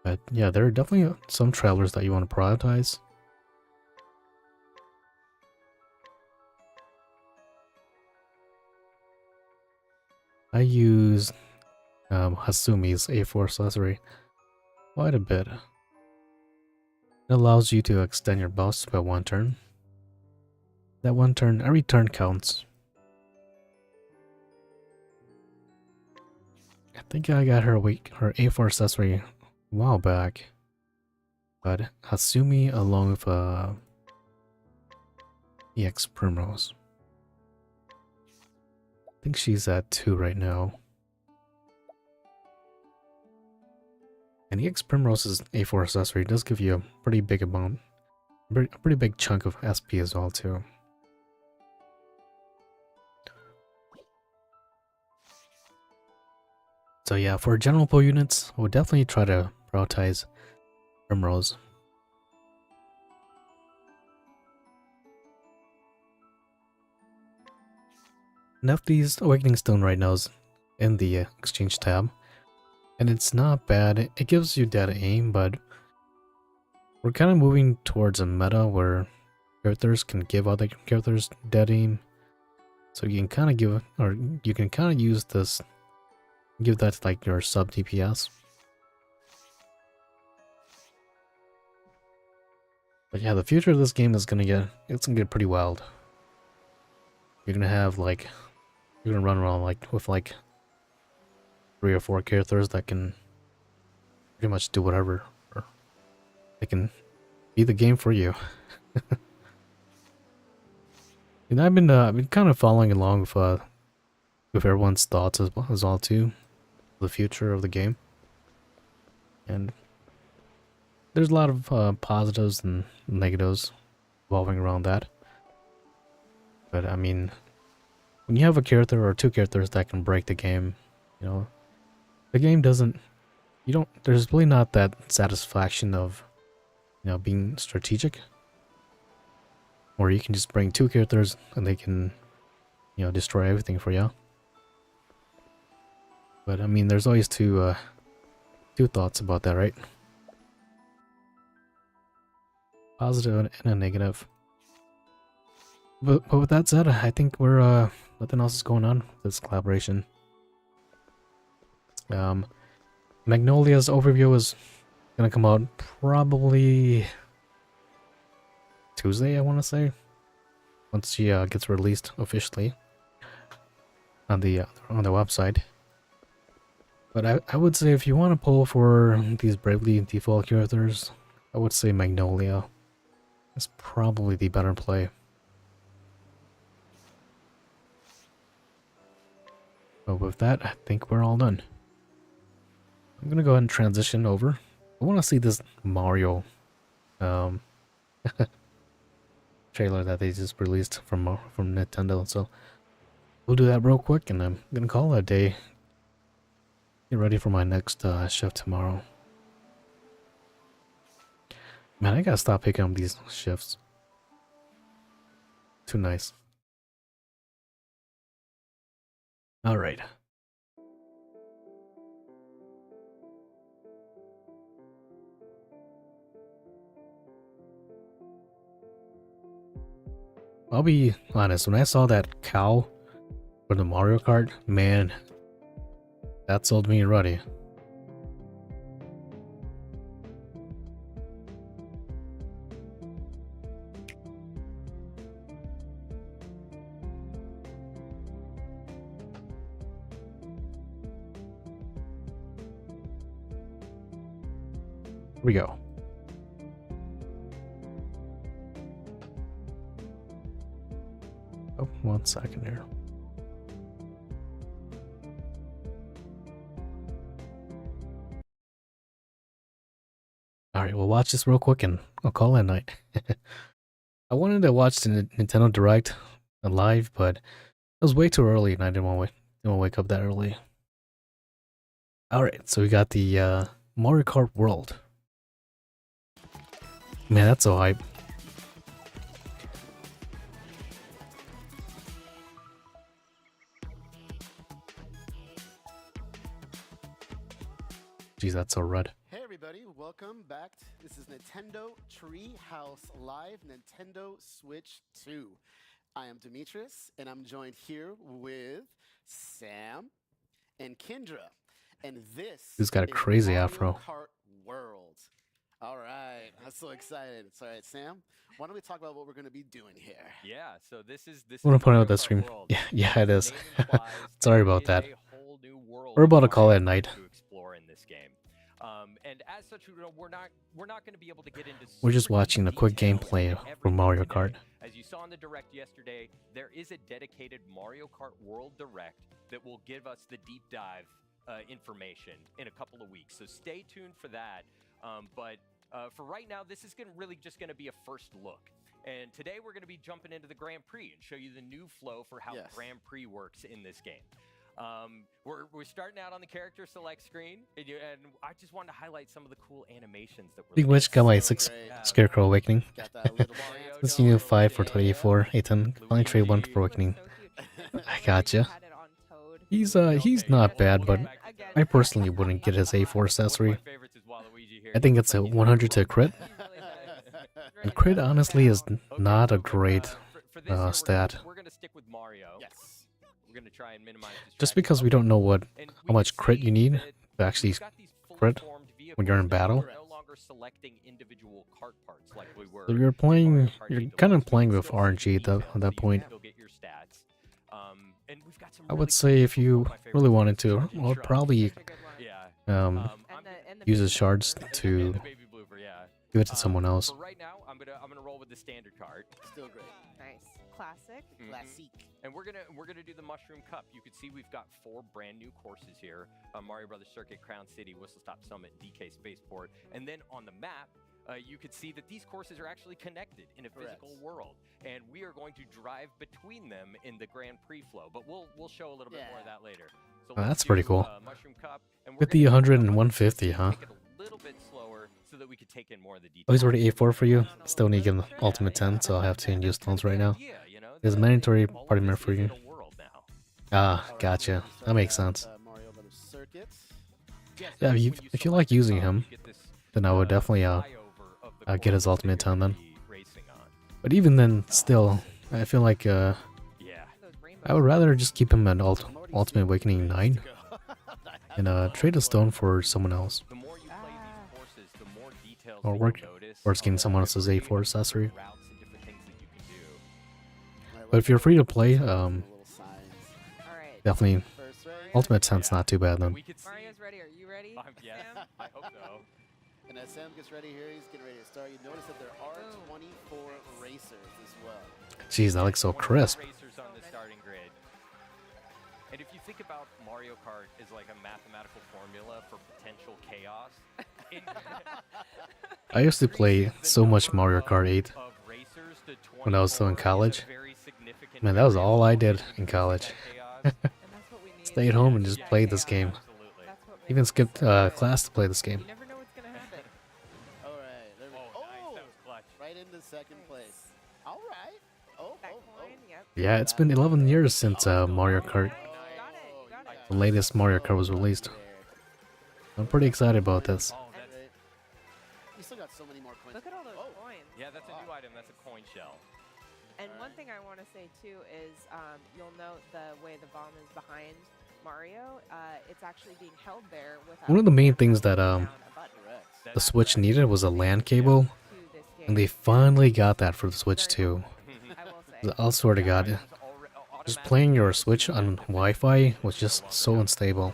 But yeah, there are definitely some trailers that you want to prioritize. I use Hasumi's A4 accessory quite a bit. It allows you to extend your boss by 1 turn. That 1 turn, every turn counts. I think I got her her A4 accessory a while back. But Hasumi along with EX Primrose. I think she's at 2 right now. And EX Primrose's A4 accessory does give you a pretty big amount, a pretty big chunk of SP as well too. So yeah, for general pull units, I would definitely try to prioritize Primrose. Nefty's Awakening Stone right now is in the exchange tab. And it's not bad. It gives you dead aim, but we're kind of moving towards a meta where characters can give other characters dead aim. So you can kind of give, or you can kind of use this, give that like your sub DPS. But yeah, the future of this game is it's gonna get pretty wild. You're gonna have like, you're gonna run around like with like 3 or 4 characters that can pretty much do whatever, or they can be the game for you. And I've been kind of following along with everyone's thoughts as well too, the future of the game. And there's a lot of positives and negatives revolving around that. But I mean, when you have a character or 2 characters that can break the game, you know, the game doesn't, there's really not that satisfaction of, you know, being strategic. Or you can just bring 2 characters and they can, you know, destroy everything for you. But I mean, there's always two thoughts about that, right? Positive and a negative. But with that said, I think we're nothing else is going on with this collaboration. Magnolia's overview is gonna come out probably Tuesday, I want to say, once she gets released officially on the website. But I would say if you want to pull for these Bravely Default characters, I would say Magnolia is probably the better play. But with that, I think we're all done. I'm gonna go ahead and transition over. I want to see this Mario trailer that they just released from Nintendo, so we'll do that real quick, and I'm gonna call it a day. Get ready for my next shift tomorrow. Man, I gotta stop picking up these shifts. Too nice. Alright. I'll be honest, when I saw that cow for the Mario Kart, man, that sold me already. Here we go. Oh, 1 second here. Alright, we'll watch this real quick and I'll call it a night. I wanted to watch the Nintendo Direct live, but it was way too early and I didn't want to wake up that early. Alright, so we got the Mario Kart World. Man, that's so hype. Jeez, that's so red. Hey everybody, welcome back. This is Nintendo Treehouse Live, Nintendo Switch 2. I am Demetrius, and I'm joined here with Sam and Kendra. And this Who's got a is crazy Mario afro. Kart World. All right, I'm so excited. It's all right, Sam. Why don't we talk about what we're going to be doing here? Yeah, so this is I'm gonna put it Mario on the Kart stream. World. Yeah, it is. Name implies Sorry there about is that. a whole new world We're about of to call it a Mario night. to explore in this game. And as such, we're not going to be able to get into. We're just super watching a quick detail gameplay into for everything Mario today. Kart. As you saw in the Direct yesterday, there is a dedicated Mario Kart World Direct that will give us the deep dive information in a couple of weeks. So stay tuned for that. But for right now, this is really just going to be a first look. And today we're going to be jumping into the Grand Prix and show you the new flow for how Grand Prix works in this game. We're starting out on the character select screen, and I just wanted to highlight some of the cool animations that we're Big Witch got my So 6 great. Scarecrow Awakening. Got that little Mario dance This going. new 5 for Yeah. 24, Ethan. Only trade 1 for Awakening. I gotcha. He's not bad, but I personally wouldn't get his A4 accessory. I think it's a 100 to crit. And crit honestly is not a great stat. We're gonna stick with Mario. Yes. We're gonna try and minimize Just because we don't know what And how much crit you need to actually we've got these fully crit formed when you're in vehicles now. battle. We're no longer selecting individual cart parts like we were. So you're in playing, Mario Kart you're 8 kind of Deluxe. playing You with can still see RNG at details, that so you point. can still get your stats. And we've got some I really would say if you cool- my favorite really is wanted the to, Sergeant I would Shrub. probably Yeah. um, I'm use his shards and to the baby blooper, yeah. give it to someone else. For right now, I'm gonna roll with the standard card. Still great. Nice. Classic. Mhm. Classic. And we're gonna do the Mushroom Cup. You can see we've got 4 brand new courses here: Mario Brothers Circuit, Crown City, Whistle Stop Summit, DK Spaceport. And then on the map, you can see that these courses are actually connected in a physical Correct. world, and we are going to drive between them in the Grand Prix flow. But we'll show a little bit more of Yeah. that later. So Oh, let's that's pretty do, cool. Mushroom Cup, and we're With the gonna 100 and 150, huh? take it a little bit slower so that we could take in more of the details. Oh, he's already A4 for you. Still need to get an Ultimate 10, so I'll have to use stones right now. It's mandatory party member for you. Ah, gotcha. That makes sense. Mario Brothers Circuit. Yeah, if you like using him, then I would definitely get his Ultimate 10 then. But even then, still, I feel like Yeah. I would rather just keep him at Ultimate Awakening 9 and trade a stone for someone else. The more you play these courses, the more details Or that work- you'll notice or getting of someone else's every A4 accessory. routes and different things that you can do. But if you're free to play, Little signs. All right. definitely First race. Ultimate 10's Yeah. not too bad And then. we could see, Mario's ready. Are you ready? yeah, Sam? I hope so. And as Sam gets ready here, he's getting ready to start. You notice that there are Boom. 24 racers as well. Jeez, that looks so 24 crisp. Racers on the starting grid. And if you think about Mario Kart as like a mathematical formula for potential chaos, in- I used to play so much Mario Kart 8 of racers to when I was still in 24 is a college. very significant Man, that was all I variable did in college. chaos. And that's what we need. Stay at home and just Yeah, play yeah, this game. Absolutely. That's what Even makes skipped it so good. class to play this game. You never know what's gonna happen. All right. There we Oh, go. nice. That was clutch. Right into second Nice. place. All right. Oh, That oh, coin. Yep. Yeah, it's been 11 years since Mario Kart, Nice. Got it. You got it. the latest Mario Kart was released. I'm pretty excited about this. Oh, that's, Right. You still got so many more coins. Look at all those Oh. coins. yeah, that's a new item. That's a coin shell. And one Alright. thing I want to say too is you'll note the way the bomb is behind Mario. It's actually being held there without. One of the main things that down a button Correct. the Switch needed was a LAN cable, to this game. and they finally got that for the Switch too. I will say. I'll swear to God, Items just playing your Switch on Wi-Fi was just so unstable.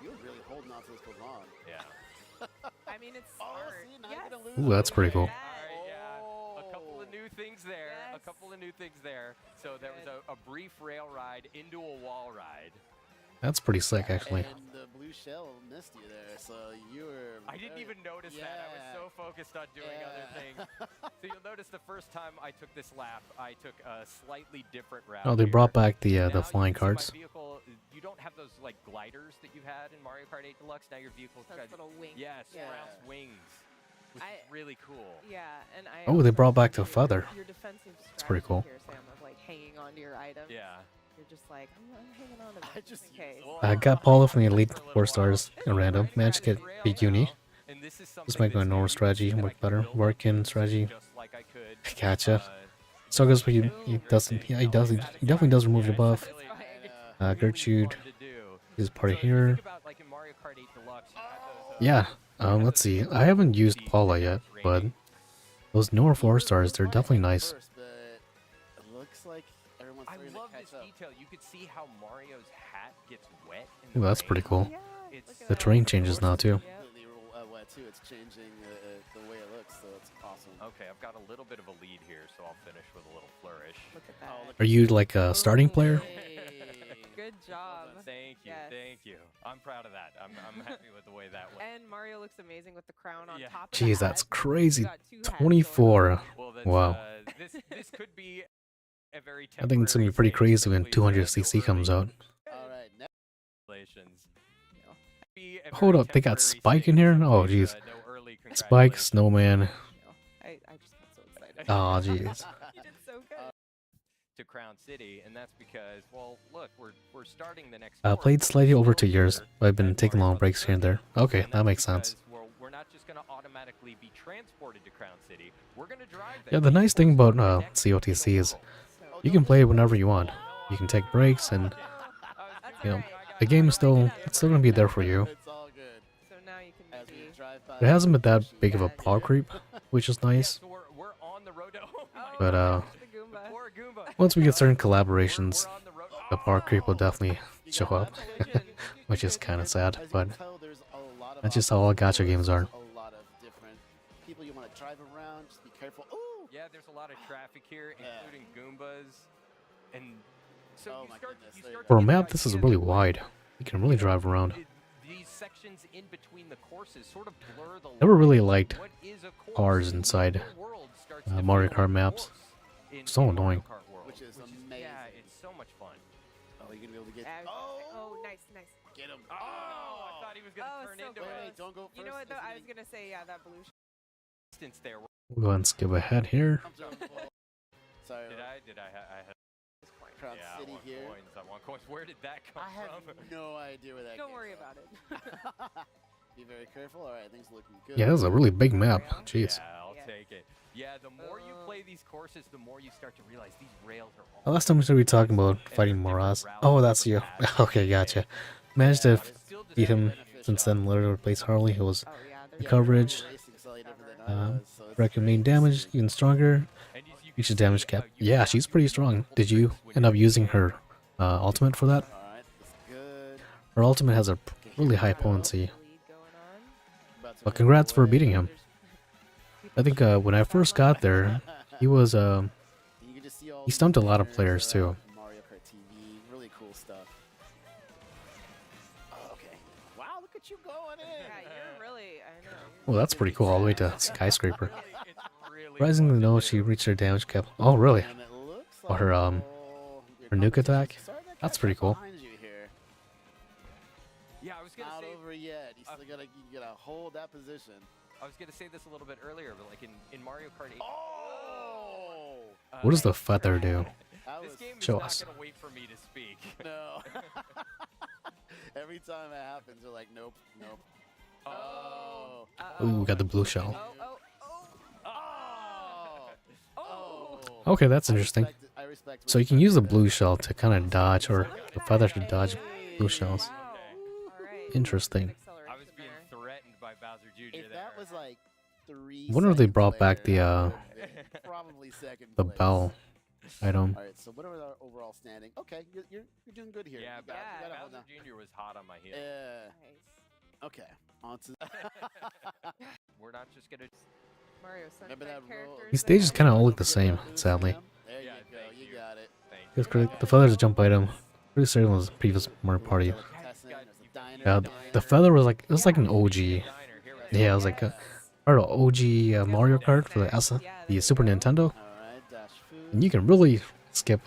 You're really holding on to this for long. Yeah. I mean, it's Oh, smart. see, now Yes. you're gonna lose. Ooh, that's pretty cool. Yes. All right, yeah. A couple of Oh. new things there. A Yes. couple of new things there. So there was a brief rail ride into a wall ride. That's pretty sick, actually. And the blue shell missed you there, so you were. I didn't even notice that. I was so focused on doing other things. So you'll notice the first time I took this lap, I took a slightly different route. Oh, they here. brought back the Now flying you can see my carts. vehicle, you don't have those like gliders that you had in Mario Kart 8 Deluxe. Now your vehicle's Those got little wings. yes, Yeah. sprouts wings, which is really cool. Yeah, and I. Oh, they also brought back love the feather. Your defensive That's pretty cool. strategy here, Sam, of like hanging onto your items. Yeah. You're just like, I'm hanging on to this I just just in case. I got Paula from the Elite 4 stars in random. Managed to get beat Uni. Just make my normal strategy work better. Working strategy. Gotcha. So goes, but he doesn't. Yeah, he definitely does remove the buff. Gertrude is part of here. Yeah. Let's see. I haven't used Paula yet, but those newer 4 stars, they're definitely nice. First, but it looks like everyone's I starting to love catch this up. detail. You could see how Mario's hat gets wet. In Ooh, the that's rain. pretty cool. Yeah, It's look at The that. terrain changes now too. Yep. Completely wet too. It's changing the way it looks, so it's awesome. Okay, I've got a little bit of a lead here, so I'll finish with a little flourish. Look at Oh, that. look Are you like a starting player? Hey. Good job. Thank you, Yes. thank you. I'm proud of that. I'm happy with the way that went. And Mario looks amazing with the crown on Yeah. top of the Jeez, that's hat. crazy. You got 2 hats going on. 24. Well, that's, Wow. This could be a very I think it's gonna be pretty crazy when 200cc comes out. All right, next. Hold up, they got Spike in here? Oh, jeez. Spike, Snowman. I just got so excited. Oh, jeez. You did so good. To Crown City, and that's because, well, look, we're starting the next. Played course slightly over 2 here, years. I've been and taking Mario long breaks here and there. Okay, And that that's makes sense. because we're not just going to automatically be transported to Crown City. We're going to drive there. Yeah, the nice thing about Next to the COTC is So, you can play it whenever you want. You can take breaks, and you know the game is still gonna be there for you. It's all good. so now you can As we maybe. drive by It hasn't been that the big of a station. power creep, which is Yeah, nice. so we're on the road. Oh my Oh, But, gosh, the Goomba. poor Goomba. Once we get certain We're collaborations, on the road. the power creep will definitely You show got up, that? Collision. which is kind of sad. As you But can tell, there's a lot of that's just how all obstacles. gacha games are. There's a lot of different people you want to drive around. Just be careful. Ooh! Yeah, there's a lot of traffic here, Yeah. including Goombas, and so Oh you my start, goodness, you there you start for a to get the map, this is idea really that, wide. You can really drive around. These sections in between the courses sort of blur the Never really line. liked What is a course cars and inside the world starts to Mario feel Kart like a maps. course in So Mario annoying. Kart World, Which is Yeah, amazing. it's so much fun. Oh, you're gonna be able to get. Yeah, oh, nice. Get him! Oh, I thought he was gonna Oh, turn so into Wait, a wait, don't go first. You know what though? isn't I it? was gonna say that blue. distance there. We'll go ahead and skip ahead here. I'm jumping full. Sorry. Did I had Crown yeah, City I want here. coins. I want coins. Where did that come I have from? no idea where that. Don't came worry from. about it. Be very careful. All right, things looking good. Yeah, this is a really big map. Jeez. Yeah, I'll Yeah. take it. Yeah, the more you play these courses, the more you start to realize these rails are all. The last time we started talking about fighting Moraz. Oh, that's you. Okay, gotcha. Managed to beat him since then. Literally replaced Harley, who was Oh yeah, the there's coverage. Racing slightly different than I was, so it's Recommend very damage even stronger. And you Reach the can damage see cap. how you Yeah, have she's to pretty use strong. multiple Did you moves when end you're up using doing her ultimate for that? All right, that's good. Her ultimate has a really high potency. lead going on. About to But make congrats our for way. beating him. I think when I first got there, he was You can just see all he these stumped a lot of winners players too. around Mario Kart TV, really cool stuff. Oh, okay. Wow, look at you going in. Yeah, you're really. I know. Well, that's pretty cool. All the way to skyscraper. It's really Rising the fun to nose, do. she reached her damage cap. Oh, really? And it looks Oh, her, like, your her nuke attack? competition's starting to That's catch pretty up cool. behind you here. Yeah, I was gonna Not say. over yet. You still gotta hold that position. I was gonna say this a little bit earlier, but like in Mario Kart 8. Oh! What does the feather do? That This was game is Show not us. gonna wait for me to speak. no. Every time it happens, you're like, nope, nope. Oh. Ooh, we got the blue shell. Oh. Oh. Okay, that's interesting. I respect So you can use the blue shell to kind of dodge, or the feather to dodge blue shells. Interesting. I was being threatened by Bowser Jr. If there. that was like 3 Wonder if they seconds brought back later, the, I would've been probably second The place. bell item. All right, so what are our overall standing? Okay, you're doing good here. Yeah, You got- you gotta hold Bowser on. Jr. was hot on my heels. Yeah. Okay. On to We're not just gonna. Mario remember Sunshine that roll. characters. These stages that- kinda all look the same, sadly. There you Yeah, go. thank You you. got it. Thank Just you. correct. The feather's a jump item. Pretty certain it was the previous Mario Party. Tessin, there's a diner. Yeah, the feather was like, it was like an OG. Yeah, it was like a part of OG Mario Kart for the the Super Nintendo. All right, dash food. And you can really skip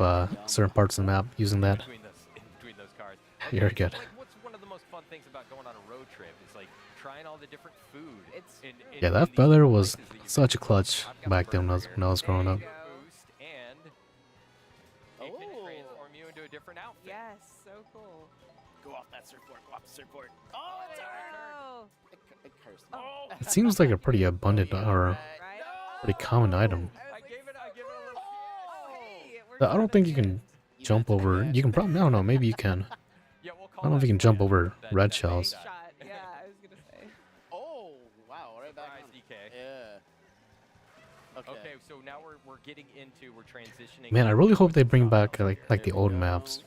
certain parts of the map using that. Between those cars. Very good. Like, what's one of the most fun things about going on a road trip is like trying all the different food. It's Yeah, that feather was such a clutch back then when I was growing up. Boost, and it can Oh. transform you into a different outfit. Yes, so cool. Go off that surfboard. Go off the surfboard. Oh, it's Oh, it cursed me. It seems like a pretty abundant or right? pretty common item. I gave it a little. Hey, it worked I don't think you can jump over. You can probably, I don't know, maybe you can. Yeah, we'll I don't know if you can jump over red Big shells. shot. Yeah, I was gonna say. Oh, wow, right back Surprise, on. DK. Yeah. Okay. Okay, so now we're getting into we're transitioning. Man, I really hope they bring back like the old maps,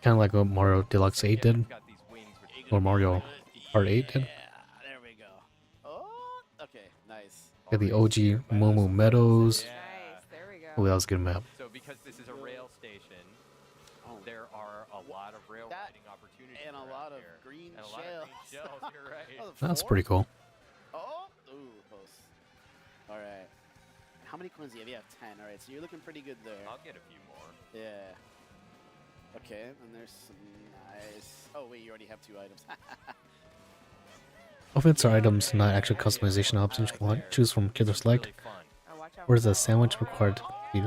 kind of like what Mario Deluxe 8 did, Got these wings, which or Mario Kart 8 did. Yeah, there we go. Oh, okay, nice. Got the OG Momo Meadows. Yeah. Nice. There we go. Oh, that was a good map. So because this is a rail station, Oh, there are a lot of rail That- riding opportunities and a around lot of here. green And a lot shells. of green shells. You're right. Oh, That's four? pretty cool. Oh, ooh, close. All right. How many coins do you have? You have 10. All right, so you're looking pretty good there. I'll get a few more. Yeah. Okay, and there's some nice. Oh wait, you already have 2 items. Outfits are items, not actual customization options. You can choose from Killer Select. Really fun. Watch out. Where's the sandwich required to be?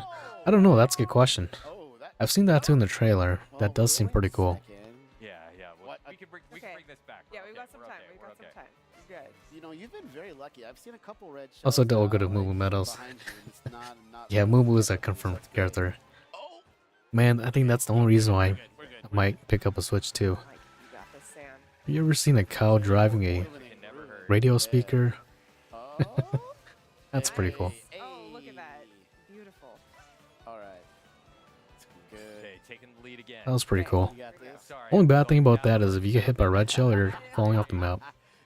I don't know. That's a good question. Oh, that. I've seen that too in the trailer. That does seem pretty cool. Yeah, yeah. Well, What? we can bring Okay. this back. Yeah, We're we've okay, got some we're time. okay, We've we're got some okay. time. You're good. You know, you've been very lucky. I've seen a couple red shells. Also, they're all now, good at Moo Moo like, medals. behind you, and it's not Yeah, really Moo is a good, so confirmed that's great. character. Oh, Man, I think that's the only reason why we're good. I might pick up a Switch too. Mike, you got this, Sam. Have you ever seen a cow driving a It never hurt. radio speaker? Oh, That's pretty cool. hey, Oh, look at that. hey. Beautiful. All right. It's good. Okay, taking the lead again. That was pretty cool. You got this. Sorry. Only bad I'm thing going about that down. is if you get hit by a red shell, you're falling off the map.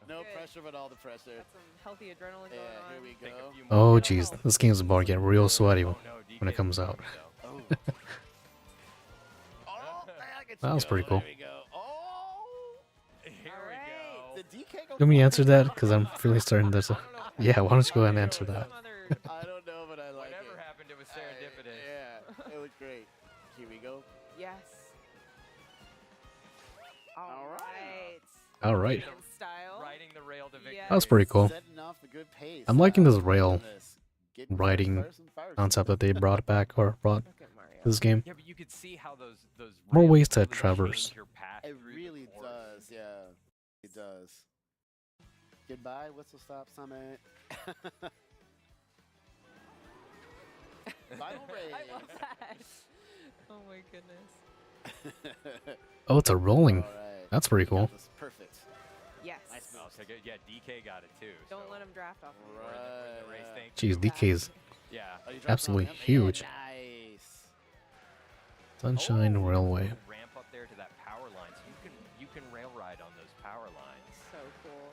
No Good. pressure, but all the pressure. Got some healthy adrenaline Yeah, going on. here we Take go. a few more. Oh jeez, this game's about to get real sweaty Oh, no, when it DK comes out. Oh. Oh, That was pretty cool. There we go. Oh, Here Alright. we did go. DK go? Let me far? answer that because I'm really starting this. I don't know. Yeah, why don't you go ahead and answer that? Some other- I don't know, but I like Whatever it. happened, it was serendipitous. Yeah, it looked great. Here we go. Yes. All Alright. right. All right, In style. Riding the rail to victory. Yeah. that was pretty cool. Setting off a good pace. I'm liking this I'm rail liking this. Getting riding first and first. concept that they brought back or brought Look at Mario. to this game. Yeah, but you could see how those More rails ways to really traverse. change your path It through the really forest. does, yeah. It does. Goodbye, whistle stop summit. Final race. I love that. Oh my goodness. Oh, it's a rolling. All right. That's pretty You got cool. this. Perfect. Yes. Nice Oh, so good. Yeah, DK got it too. Don't so let him draft off of you. we're in the race Right. thing. Jeez, DK is Yeah. Oh, you dropped absolutely on him? huge. Yeah, nice. Sunshine Oh, Railway. Ramp up there to that power line, so you can rail ride on those power lines. So cool.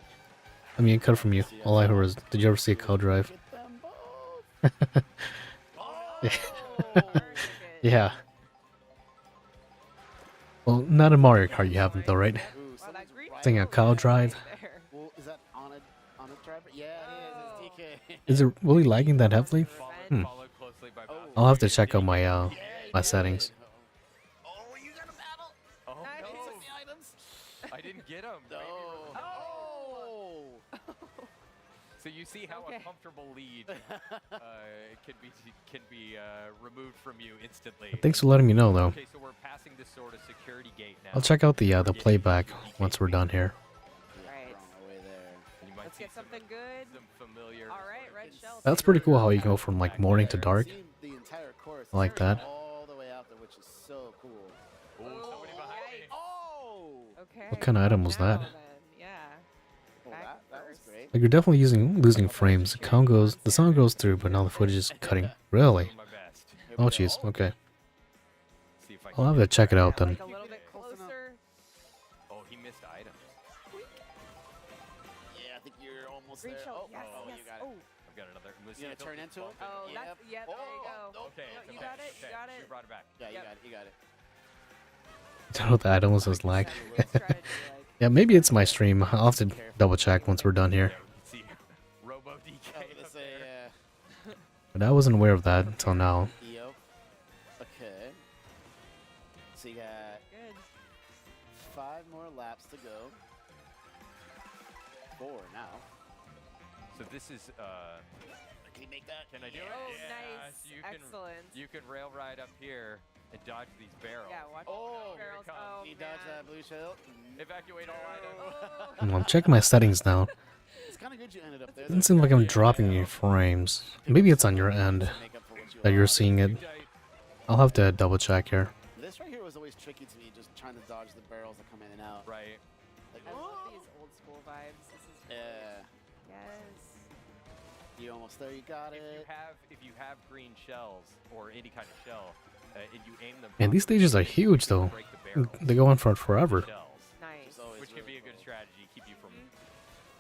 I mean, cut from you. All I heard was, did you ever see a cow drive? Get them both. Oh! Look at- Yeah. Well, not in Mario Kart you haven't though, right? Ooh, Wow, someone's that green right Thing a over cow there. drive. there. Well, is that on a driver? Yeah, it is. It's DK. Is it really lagging that heavily? Hmm. Followed closely by Bowser I'll have to Jr. check out my Yeah, my he settings. did. Oh, you got a battle. Oh Nice. He no! took the items. I didn't get him. No. Oh. So you see how Okay. a comfortable lead can be removed from you instantly. Thanks for letting me know though. Okay, so we're passing this sort of security gate now. I'll check out the playback once we're done here. Yeah, Right. we're on our way there. And you might Let's see get something good. some familiar. All right, sort of red shell. That's pretty cool how you go from like morning to dark. Seen the entire course. I like that. All the way out there, which is so cool. Oh, somebody behind me. Oh. Okay. What kind of item was now that? then, Yeah. Well, Back that was first. great. Like you're definitely losing frames. The sound goes through, but now the footage is cutting. Really? Doing my best. Here we Oh go. jeez. Okay. See if I I'll have can to check it out Yeah, then. like a little bit Close enough. closer. Oh, he missed items. Yeah, I think you're almost Green there. shell. Oh, Yes, oh, yes. you got it. Oh, I've got another. You gonna turn into him? oh, Yep. that's yeah. There you go. Oh, Okay, No, it's you okay. got it, you Okay, got You it. brought it back. Yeah, you Yep. got it. You got it. don't know what the item was like. Strategy, like, Yeah, maybe it's my stream. I'll have to double check once we're done here. See, Robo DK. I was gonna up say, there. But I wasn't aware of that until now. Yep. Okay. So you got good. 5 more laps to go. 4 now. So this is Can you make that? Can I do it? Oh, Yeah, nice. so you can Excellent. you can rail ride up here and dodge these barrels. Yeah, watch Oh, the barrels. here it comes. Oh, He dodged man. that blue shell. Evacuate all items. Oh. Well, check my settings now. It's kind of good you ended up there. Doesn't seem like I'm dropping any frames. Maybe it's on your end that you're seeing it. I'll have to double check here. This right here was always tricky to me, just trying to dodge the barrels that come in and out. Right. Like, I love these old school vibes. This is yeah. yes. You almost there. You got it. If you have green shells or any kind of shell, and you aim them. And these properly, stages are huge you though. break the barrels They go on for with forever. the shells, Nice. It's always which can really be a good cool. strategy, keep you from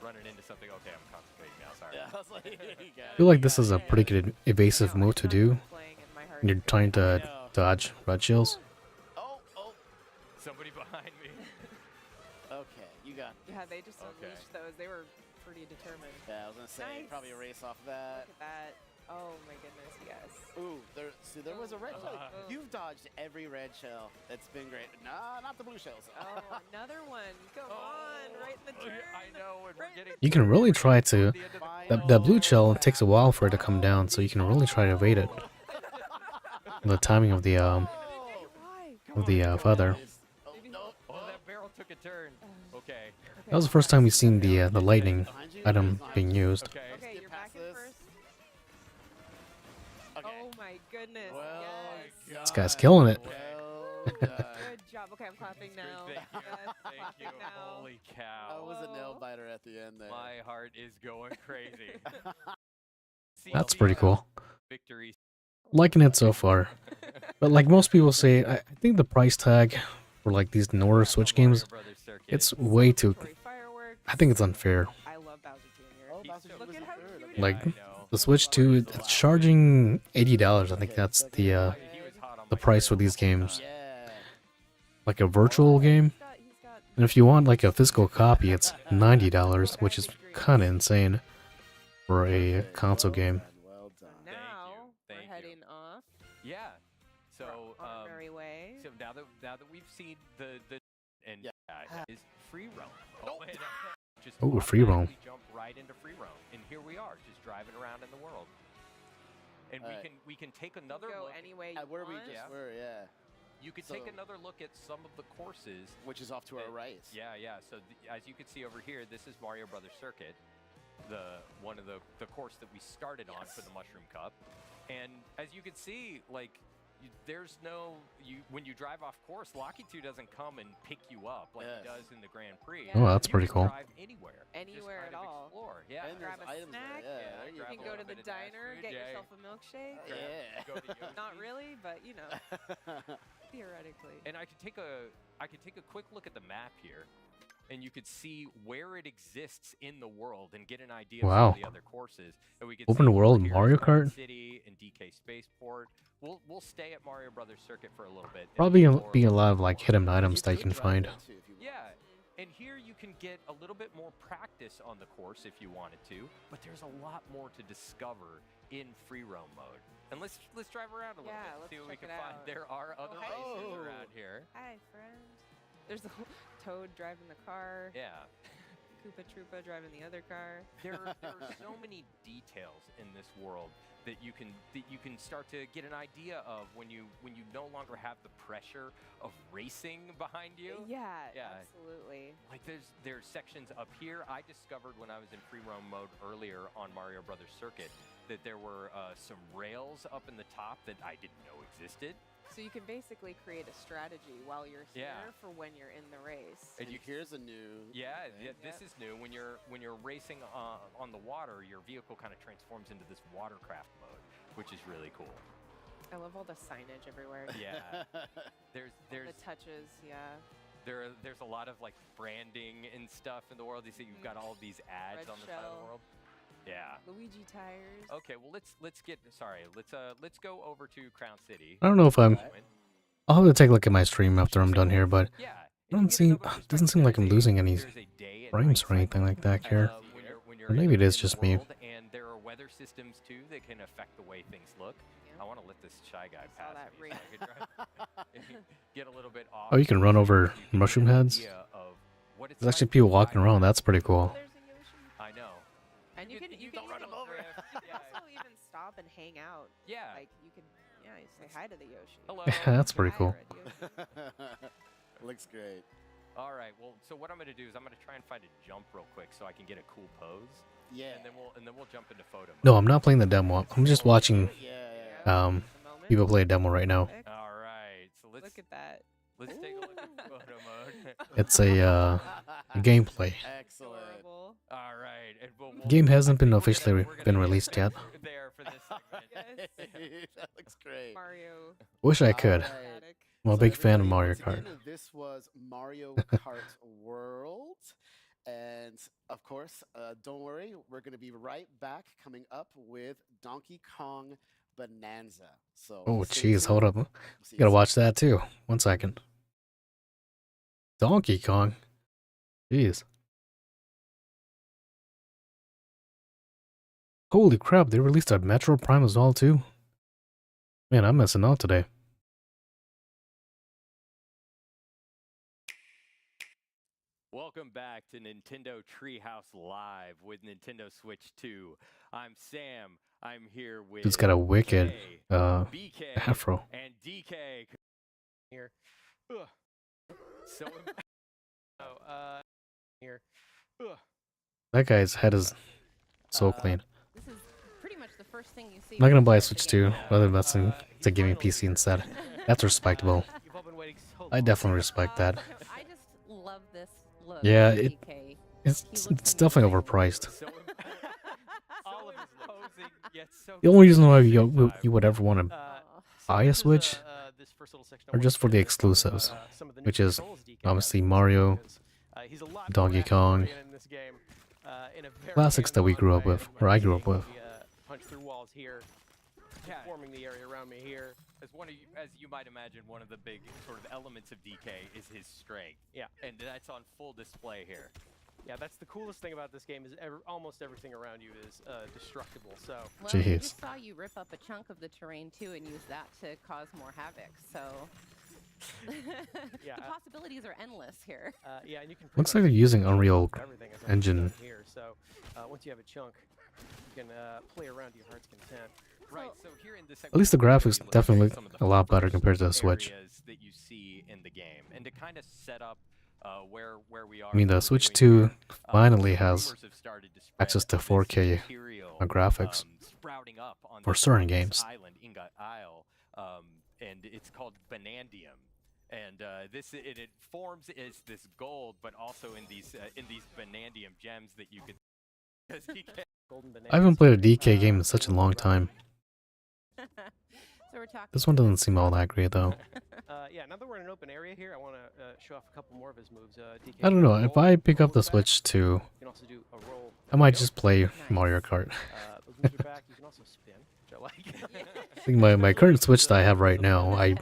running into something. Okay, I'm concentrating now. Sorry. Yeah, I was like, you got I feel like this is a pretty good evasive No, move to do playing in my heart. when you're trying to dodge red shields. Oh, oh. Somebody behind me. Okay, you got. Yeah, they just Okay. unleashed those. They were pretty determined. Yeah, I was gonna say Nice. probably a race off that. Look at that. Oh my goodness, yes. Ooh, there was a red Oh, shell. oh. You've dodged every red shell. It's been great. Nah, not the blue shells. Oh, another one. Come on, right in the turn. I know, and we're Right in getting. You can really try to. the end of the Final That blue shell takes a while for it to come down, so you can really try to evade it. The timing of the Why? feather. Oh, no. Oh, that barrel took a turn. Okay. That was the first time we've seen the lightning Behind you? item being used. Okay. Okay, Skip you're past back in this. first. Okay. Oh my goodness. Well yes. This guy's killing it. Well done. Good job. Okay, I'm clapping now. Thank you. Yes, Thank you. clapping now. Holy That cow. was a nail Whoa. biter at the end there. My heart is going crazy. See That's the, pretty cool. Victory. Liking it so far. But like most people say, I think the price tag for like these newer Switch games, it's way too. Celebratory fireworks. I think it's unfair. I love Bowser Jr. Oh, He's Bowser so was Look in at how third. cute Okay. it Like I know. the Switch 2, it's charging $80. I think that's the He was hot on the my price for trail these the whole games. time. Yeah. Like a virtual game. He's got And if you want like a physical copy, it's $90, which is kind of insane for a Okay, console well game. done, Well done. now Thank you. we're heading off Yeah. So on our merry way. so now that we've seen the and Yeah. is free roam. Oh, and, just Ooh, free roam. automatically jump right into free roam, and here we are, just driving around in the world. And Alright. we can take another Go look. any way you At where we want. just Yeah. were, yeah. You could take so- another look at some of the courses. Which is off to our right. Yeah, yeah. So as you can see over here, this is Mario Brothers Circuit, the one of the course that we started on for the Mushroom Cup. And as you can see, like there's no when you drive off course, Locky 2 doesn't come and pick you up like Yes. he does in the Grand Prix. Yeah. Oh, that's You pretty can cool. Drive anywhere. just Anywhere kind at of all. Explore. Yeah. And there's Grab a items snack. there. Yeah, Yeah, there you grab You a can go to little the bit of dash diner, food, get yeah. yourself a milkshake. Grab- Yeah. Go to Not Yoshi's. really, but you know, theoretically. And I could take a quick look at the map here, and you could see where it exists in the world and get an idea of Wow. some of the other courses. And we could Open see world over here Mario is Grand Kart? City and DK Spaceport. We'll stay at Mario Brothers Circuit for a little bit. and Probably explore be a little lot bit of like more. hidden items that you can could drive find. that too if you want. Yeah, and here you can get a little bit more practice on the course if you wanted to, but there's a lot more to discover in free roam mode. And let's drive around a little Yeah, bit, let's see what we check can it find. out. There are other hi. races Oh. around here. Hi, friend. There's a Toad driving the car. Yeah. Koopa Troopa driving the other car. There are so many details in this world that you can start to get an idea of when you no longer have the pressure of racing behind you. Yeah, Yeah. absolutely. Like there's sections up here. I discovered when I was in free roam mode earlier on Mario Brothers Circuit that there were some rails up in the top that I didn't know existed. So you can basically create a strategy while you're here Yeah. for when you're in the race. And And here's a new. Yeah, thing. this is new. When you're racing on the water, your vehicle kind of transforms into this watercraft mode, which is really cool. I love all the signage everywhere. Yeah, there's The touches, yeah. there's a lot of like branding and stuff in the world. You see, you've got all of these ads Red on the side of shell. the world. Yeah. Luigi tires. Okay, well let's go over to Crown City. I don't know if I'm I'll have to take a look at my stream after I'm done here, but Yeah. it doesn't seem like I'm losing any frames or anything like that here. When you're Or maybe it in is the just me. world, and there are weather systems too that can affect the way things look. I want to let this shy guy saw pass that me so I could get a little bit off. Oh, you can run over mushroom heads? There's actually people walking around. That's pretty cool. There's a Yoshi. I know. And you can don't run him over. also even stop and hang out. Yeah. Like you can, you say hi to the Yoshi. Hello. That's pretty Hi, cool. Red Yoshi. Looks great. All right. Well, so what I'm going to do is I'm going to try and find a jump real quick so I can get a cool pose. Yeah. And then we'll jump into photo mode. No, I'm not playing the demo. I'm just watching Yeah. The um moment. people play a demo right now. Perfect. All right. So let's Look at that. take a look at photo mode. It's a gameplay. Excellent. Adorable. All right. And we'll, Game hasn't been I think officially we're gonna been get released yet. there for this segment. Yes. That looks great. Mario. Wish I could. Alright. Static. I'm a So big fan of everybody, Mario once Kart. again, this was Mario Kart World. And of course, don't worry, we're going to be right back coming up with Donkey Kong Bonanza. So, Oh, stay jeez, hold tuned. up. We'll see you Gotta soon. watch that too. 1 second. Donkey Kong. Jeez. Holy crap, they released a Metro Prime as well too? Man, I'm missing out today. Welcome back to Nintendo Treehouse Live with Nintendo Switch 2. I'm Sam. I'm here with Dude's got a wicked Kay, BK, afro. and DK here. Ugh. So here. Ugh. That guy's head is so clean. This is pretty much the first thing you see. I'm not gonna when buy you a start Switch the game. 2, rather that's to give me a PC instead. That's respectable. You've all been waiting so I definitely respect that. I just love this look. Yeah, of it- DK. It's definitely overpriced. So all of his posing, yet so The only reason why you would ever want to Aw. buy a Switch are just for the exclusives, which is obviously Mario, Donkey Kong, classics that we grew up with, or I grew up with. Punch through walls here, Yeah. forming the area around me here. as you might imagine, one of the big sort of elements of DK is his strength. Yeah. And that's on full display here. Yeah, that's the coolest thing about this game is almost everything around you is destructible. So Well, we Jeez. just saw you rip up a chunk of the terrain too and use that to cause more havoc. So Yeah, the possibilities are endless here. yeah, and you can. Looks pretty like much they're using do Unreal everything as I'm Engine. done here. So once you have a chunk, you can play around to your heart's content. Right. So here in this At least the graphics definitely look a lot better compared to the Switch. areas that you see in the game, and to kind of set up where we are. I mean, the what we're Switch doing 2 here, finally rumors has have started to spread access to of this 4K material, graphics sprouting up on for this certain games. island, Inga Isle, and it's called Banandium. And it forms as this gold, but also in these Banandium gems that you could. Because he can Golden I haven't bananas. played a DK game in such a long time. So we're talking. This one doesn't seem all that great though. Yeah, now that we're in an open area here, I want to show off a couple more of his moves. DK I don't know, can if roll, I pick roll up the with back. Switch 2, You can also do a roll. I might Go. just play Nice. Mario Kart. Those moves are back. You can also spin, which I like. I think my current Switch that I have right now, I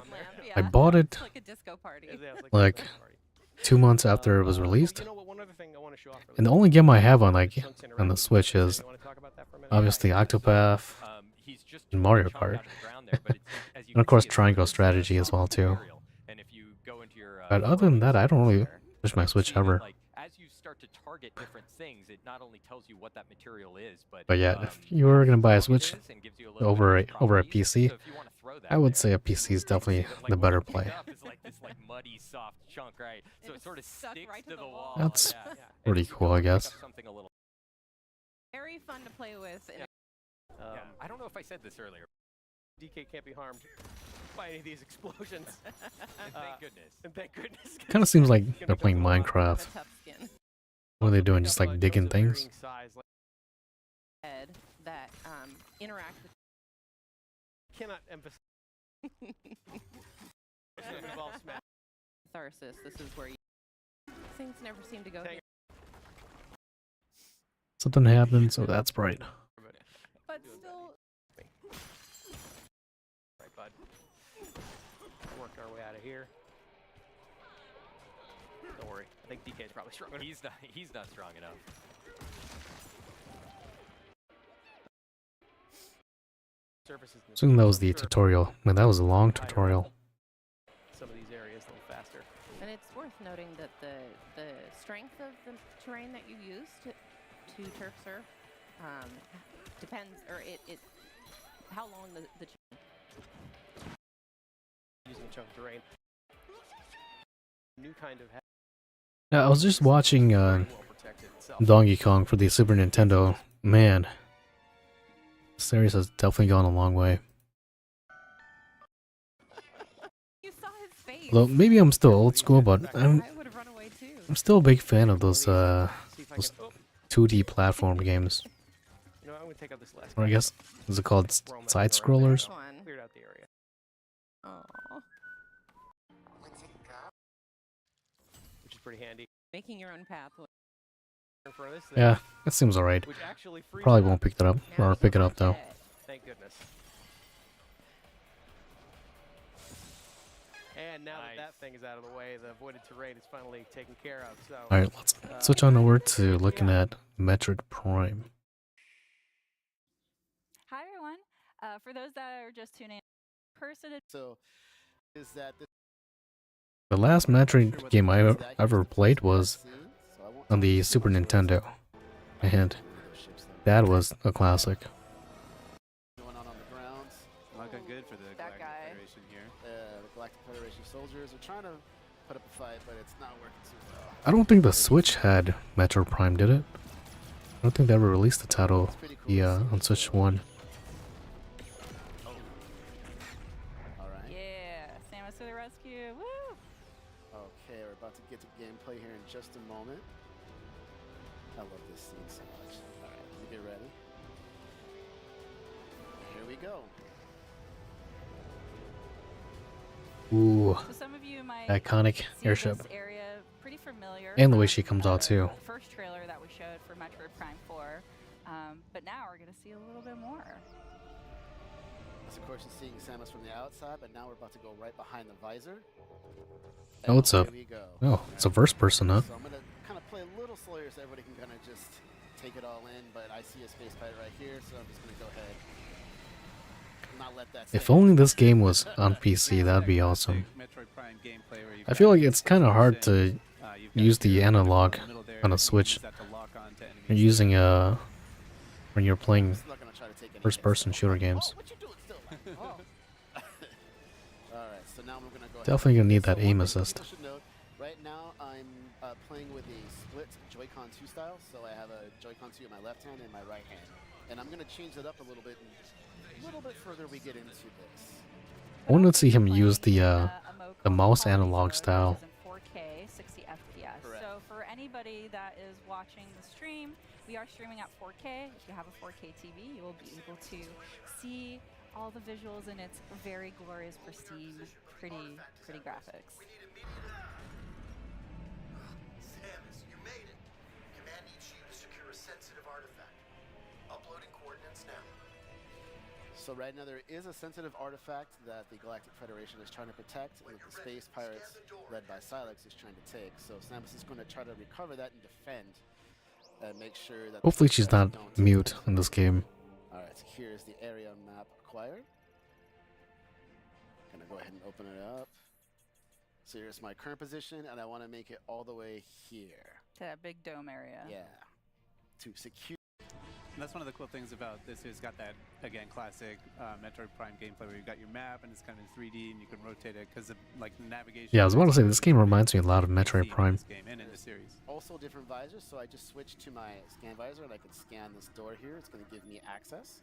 bought it It's like a disco party. Yeah, it's like a dance party. 2 months after it was Oh, released. you know what? One other thing I want to show off. really And the quick. only game I have on Chunks in on around the you. Switch is You wanna talk about that for a minute? obviously Octopath, He's just and Mario chunk out Kart. of the ground there, but as you And of can course see, it's Triangle really Strategy as soft well too. material. And if you go into your, But other than that, I don't really there, push my you Switch see that, ever. like, as you start to target different things, it not only tells you what that material is, But yeah, if you how were gonna buy a strong it Switch is and gives you a little bit over of a its over a properties. PC, So if you wanna throw that I would there, say a PC is definitely see that, like, the what better you pick play. up is like this like muddy, soft chunk, right? So And it sort of it's stuck sticks right to to the the wall. wall. That's yeah. And pretty if you cool, go I and pick guess. up something a little. Very fun to play with. And Yeah. I don't know if I said this earlier. DK can't be harmed by any of these explosions. And thank goodness. And thank goodness. Kind of seems like Gonna they're playing come along. Minecraft. a tough skin What are they doing? Pick Just up, like jumps digging of things? varying size, like, head that interact with. cannot emphasize. It involves smash. Catharsis. This is where you. Things never seem to go. Hang Something happened, so that's bright. Right, bud. Working our way out of here. Don't worry. I think DK's probably strong enough. He's not strong enough. Surfaces in the Assuming that was field, the sure, tutorial. Man, that was a long tutorial. some of these areas a little faster. And it's worth noting that the strength of the terrain that you use to turf surf depends, or it how long the Using a chunk of terrain. New kind of Yeah, I was just watching well protected itself. Donkey Kong for the Super Nintendo. Man, the series has definitely gone a long way. you saw his face. Although maybe I'm still old school, but I'm I would have run away too. still a big fan of those See if I those can, 2D platform games. you know, I'm gonna take out this last Or I guy. guess is it called Roam that side around there. scrollers? One. Cleared out the area. Aw. Which is pretty handy. Making your own pathway. In front of this thing, Yeah, that seems alright. which actually frees Probably it up. won't pick that up Now or you pick it can up though. watch it. Thank goodness. And now Nice. that thing is out of the way, the avoided terrain is finally taken care of. So Alright, let's switch on over to looking at Metroid Prime. Hi everyone. For those that are just tuning in, person So, is that this The last Metroid game I ever played was on the Super Nintendo, and that was a classic. going on the grounds? Looking good for the That Galactic guy. Federation here. The Galactic Federation soldiers are trying to put up a fight, but it's not working too well. I don't think the Switch had Metroid Prime, did it? I don't think they ever released the title on Switch 1. All right. Yeah, Samus to the rescue. Woo! Okay, we're about to get to gameplay here in just a moment. I love this scene so much. All right, let me get ready. Here we go. Ooh, So some of you might iconic see airship. this area pretty familiar. And the way from, she comes out, too. The first trailer that we showed for Metroid Prime 4. But now we're gonna see a little bit more. As of course, you're seeing Samus from the outside, but now we're about to go right behind the visor. Oh, it's away a- we go. Oh, it's a first person, huh? So I'm gonna kind of play a little slower so everybody can kind of just take it all in. But I see a space pirate right here, so I'm just gonna go ahead. Not let that. If stay. only this game was on PC, that'd be awesome. Metroid Prime gameplay where you've I feel got like it's kind of hard to you've got use the your analog in the middle there, on a you can Switch. use that to lock on to You're enemies. using when you're playing I'm not gonna try to take any first-person hits. shooter Oh, games. what you doing still? Oh. All right, so now we're gonna go. Definitely gonna need that So aim one thing assist. people should note, right now I'm playing with a split Joy-Con 2 style, so I have a Joy-Con 2 in my left hand and my right hand, and I'm gonna change it up a little bit. And a little bit further we get into this. I want to see him use the a mode the called mouse Quality analog Mode, style. Which is in 4K, 60 FPS. Correct. So for anybody that is watching the stream, we are streaming at 4K. If you have a 4K TV, you will be able to see all the visuals in its very glorious, pristine, pretty graphics. Samus, you made it. Command needs you to secure a sensitive artifact. Uploading coordinates now. So right now there is a sensitive artifact that the Galactic Federation is trying to protect, and that the Space Pirates, led by Silex, is trying to take. So Samus is going to try to recover that and defend, and make sure that. the Hopefully she's Space not Pirates don't mute take in this game. All right, so here's the area map acquired. Gonna go ahead and open it up. So here's my current position, and I want to make it all the way here. To that big dome area. Yeah. To secure. And that's one of the cool things about this. It's got that, again, classic Metroid Prime gameplay where you've got your map and it's kind of 3D and you can rotate it because of like the navigation. Yeah, I was about to say this game reminds me a lot of Metroid Prime. This game and in the series. Also different visors, so I just switched to my scan visor and I can scan this door here. It's going to give me access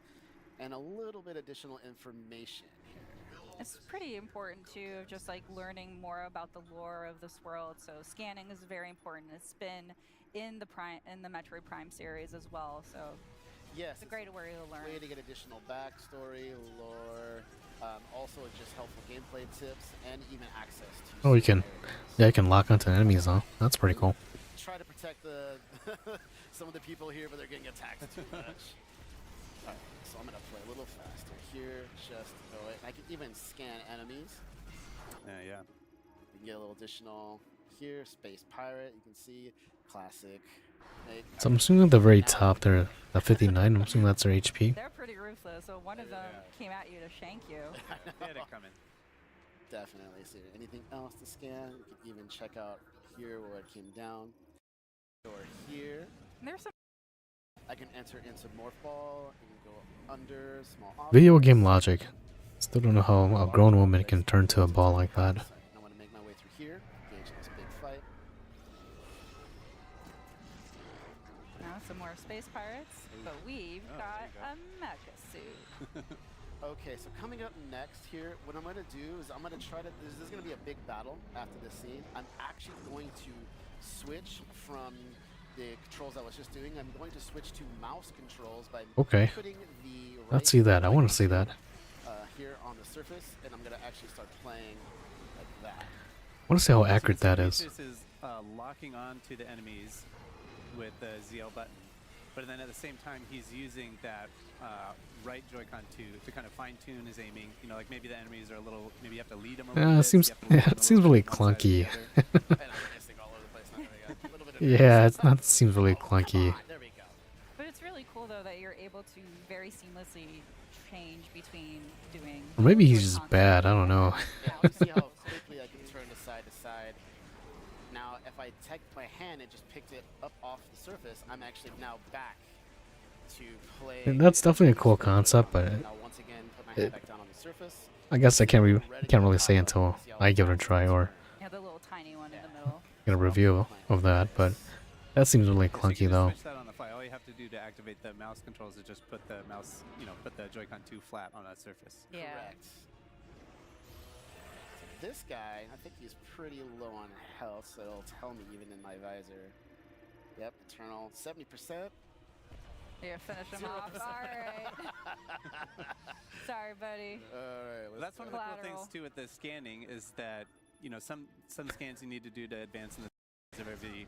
and a little bit additional information here. It's pretty important too, of just like learning more about the lore of this world. So scanning is very important. It's been in the Metroid Prime series as well. So Yes, it's a great way to learn. way to get additional backstory, lore, also just helpful gameplay tips, and even access to. Oh, you certain can. areas. Yeah, you can lock onto enemies, huh? That's pretty cool. Try to protect the some of the people here, but they're getting attacked too much. Alright, so I'm gonna play a little faster here. Just go it. I can even scan enemies. Yeah. You can get a little additional here. Space Pirate, you can see. Classic. Hey, So I'm assuming at the very top there, at 59, I'm assuming that's their HP. They're pretty ruthless, so one of them came at you to shank you. They had it coming. Definitely. So anything else to scan? You can even check out here where it came down. Or here. And there's some I can enter into Morph Ball. I can go under small objects. Video game logic. Still don't know how a grown woman can turn to a ball like that. I want to make my way through here. Engage in this big fight. now some more space pirates, but we've Oh, got there a mecha suit. Okay, so coming up next here, what I'm going to do is I'm going to try to, this is going to be a big battle after this scene. I'm actually going to switch from the controls I was just doing. I'm going to switch to mouse controls by Okay. putting the Let's see that. I want to see that. here on the surface, and I'm going to actually start playing like that. I want to see how accurate that is. This is locking on to the enemies with the ZL button, but then at the same time he's using that right Joy-Con to kind of fine-tune his aiming. You know, like maybe the enemies are a little, maybe you have to lead them a little bit. It seems, so you have to lead them it a seems little really bit one side or the clunky. other. And I'm missing all over the place. Now, there we go. A little bit of Yeah, it's not, seems really clunky. There we go. But it's really cool though that you're able to very seamlessly change between doing. Or maybe he's Joy-Con just bad. I don't know. Yeah, let's see how quickly I can turn to side to side. Now, if I take my hand and just picked it up off the surface, I'm actually now back to play. And that's definitely a cool concept, but Now, once again, put my hand back down on the surface. I guess I can't really say until I give it a try or Yeah, the little tiny one in the middle. get a review of that. But that seems really Yeah, so you clunky can just though. switch that on the fly. All you have to do to activate the mouse controls is just put the mouse, put the Joy-Con 2 flat on that surface. Yeah. Correct. So this guy, I think he's pretty low on health, so it'll tell me even in my visor. Yep, Eternal, 70%. Here, finish him off. All right. Sorry, buddy. Alright, Well, that's one of the cool Collateral. things too with the scanning is that some scans you need to do to advance in the of every.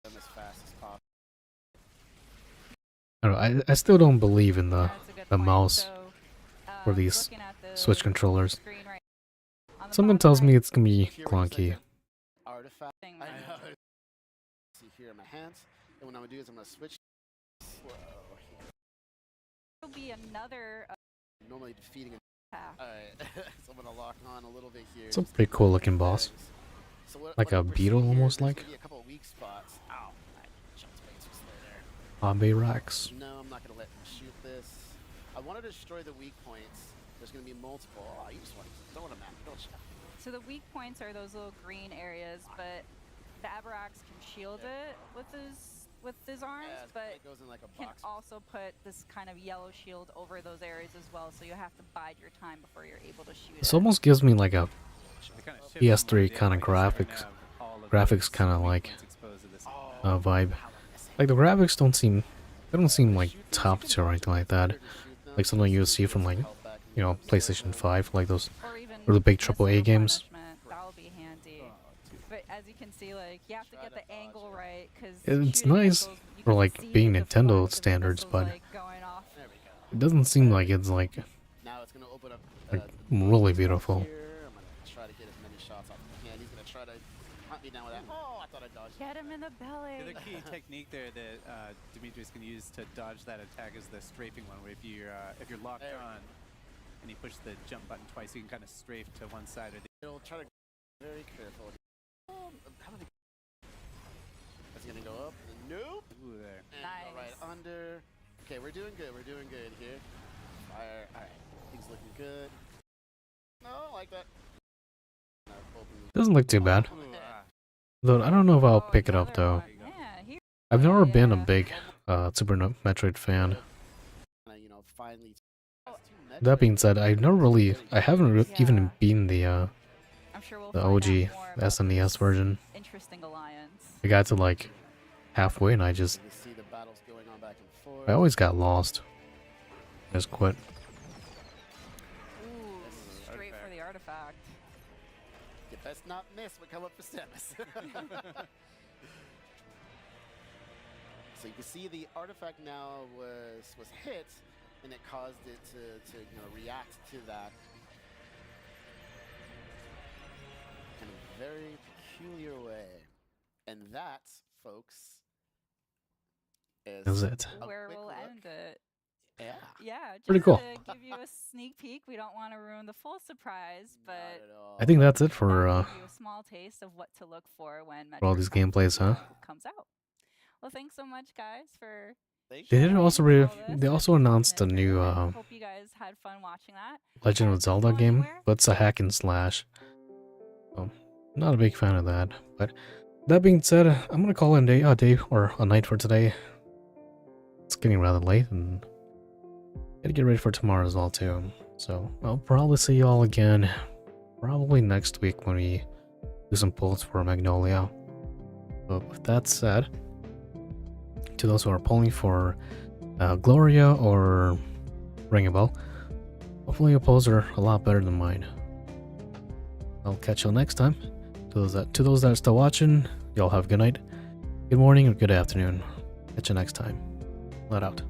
them as fast as possible. I don't know. I still don't believe in the That's a good the point. mouse So, for these looking at the Switch controllers. screen right on the Something bottom tells me right, it's gonna be Here, wait a clunky. second. Artifact. thing I right know. See here in my hands, and what I'm gonna do is I'm gonna switch slow here. will be another Normally defeating. path. Alright, so I'm gonna lock on a little bit here. It's a just to pretty get cool my looking boss. bearings. So Like what a we're beetle seeing here, almost there's like. gonna be a couple of weak spots. Ow! I jumped way too slow there. Abe Rex. No, I'm not gonna let him shoot this. I want to destroy the weak points. There's gonna be multiple. Oh, you just want to throw them at me, don't you? So the weak points are those little green areas, but the Aberax can shield it with his arms, Yeah, but it goes in like a can box. also put this kind of yellow shield over those areas as well. So you have to bide your time before you're able to shoot This it. almost gives me like a They kinda shift PS3 from one to the kinda other, so you graphics- have all of graphics those kinda weak like, points exposed to this vibe. Like the graphics don't seem like top tier or anything like that. Like something you would see from like PlayStation 5, like those Or even or the big missile AAA games. replenishment, That'll be handy. But as you can see, like you have to get the angle right because It's nice for like being Nintendo standards, but going off. There we go. it doesn't seem like it's like Now it's gonna open up. Like, the really spots beautiful. Here. I'm gonna try to get as many shots off as I can. He's gonna try to hunt me down with that. Oh, I thought I dodged. Get him in the belly. The other key technique there that Demetrius can use to dodge that attack is the strafing one, where if you're locked There we on and you push the jump button twice, you can kind of strafe to one side or the It'll try to be very careful. How many? That's gonna go up. Nope. Ooh, there. And go right Nice. under. Okay, we're doing good. We're doing good here. Fire. All right. Things looking good. No, I like that. doesn't look too bad. Ooh, Though I don't know if I'll Oh, pick it up another though. one. Yeah, here. I've never been a Yeah. big Super Metroid fan. Finally. That being said, I haven't even Yeah. beaten the I'm sure we'll the find out OG more about SNES this version. Interesting alliance. I got to like halfway and I You see the battles going on back and forth. always got lost. Just quit. Ooh, straight for the artifact. You best not miss what come up for Samus. So you can see the artifact now was hit, and it caused it to react to that in a very peculiar way. And that, folks, Is it? a Where quick we'll look. end it. Yeah. Yeah, just Pretty cool. to give you a sneak peek. We don't want to ruin the full surprise, but Not at all. I think that's it for that'll give you a small taste of what to look for when all these Metroid gameplays, huh? comes out. Well, thanks so much, guys, for Thank They you. did also sharing all they this also with announced a Nintendo. new I hope you guys had fun watching that. Legend of Guys, Zelda don't go game, anywhere. but it's a hack and slash. So, not a big fan of that. But that being said, I'm gonna call it a day or a night for today. It's getting rather late, and gotta get ready for tomorrow as well too. So I'll probably see you all again, probably next week when we do some polls for Magnolia. But with that said, to those who are polling for Gloria or Ringabel, hopefully your polls are a lot better than mine. I'll catch you next time. To those that are still watching, y'all have a good night, good morning, or good afternoon. Catch you next time. Let out.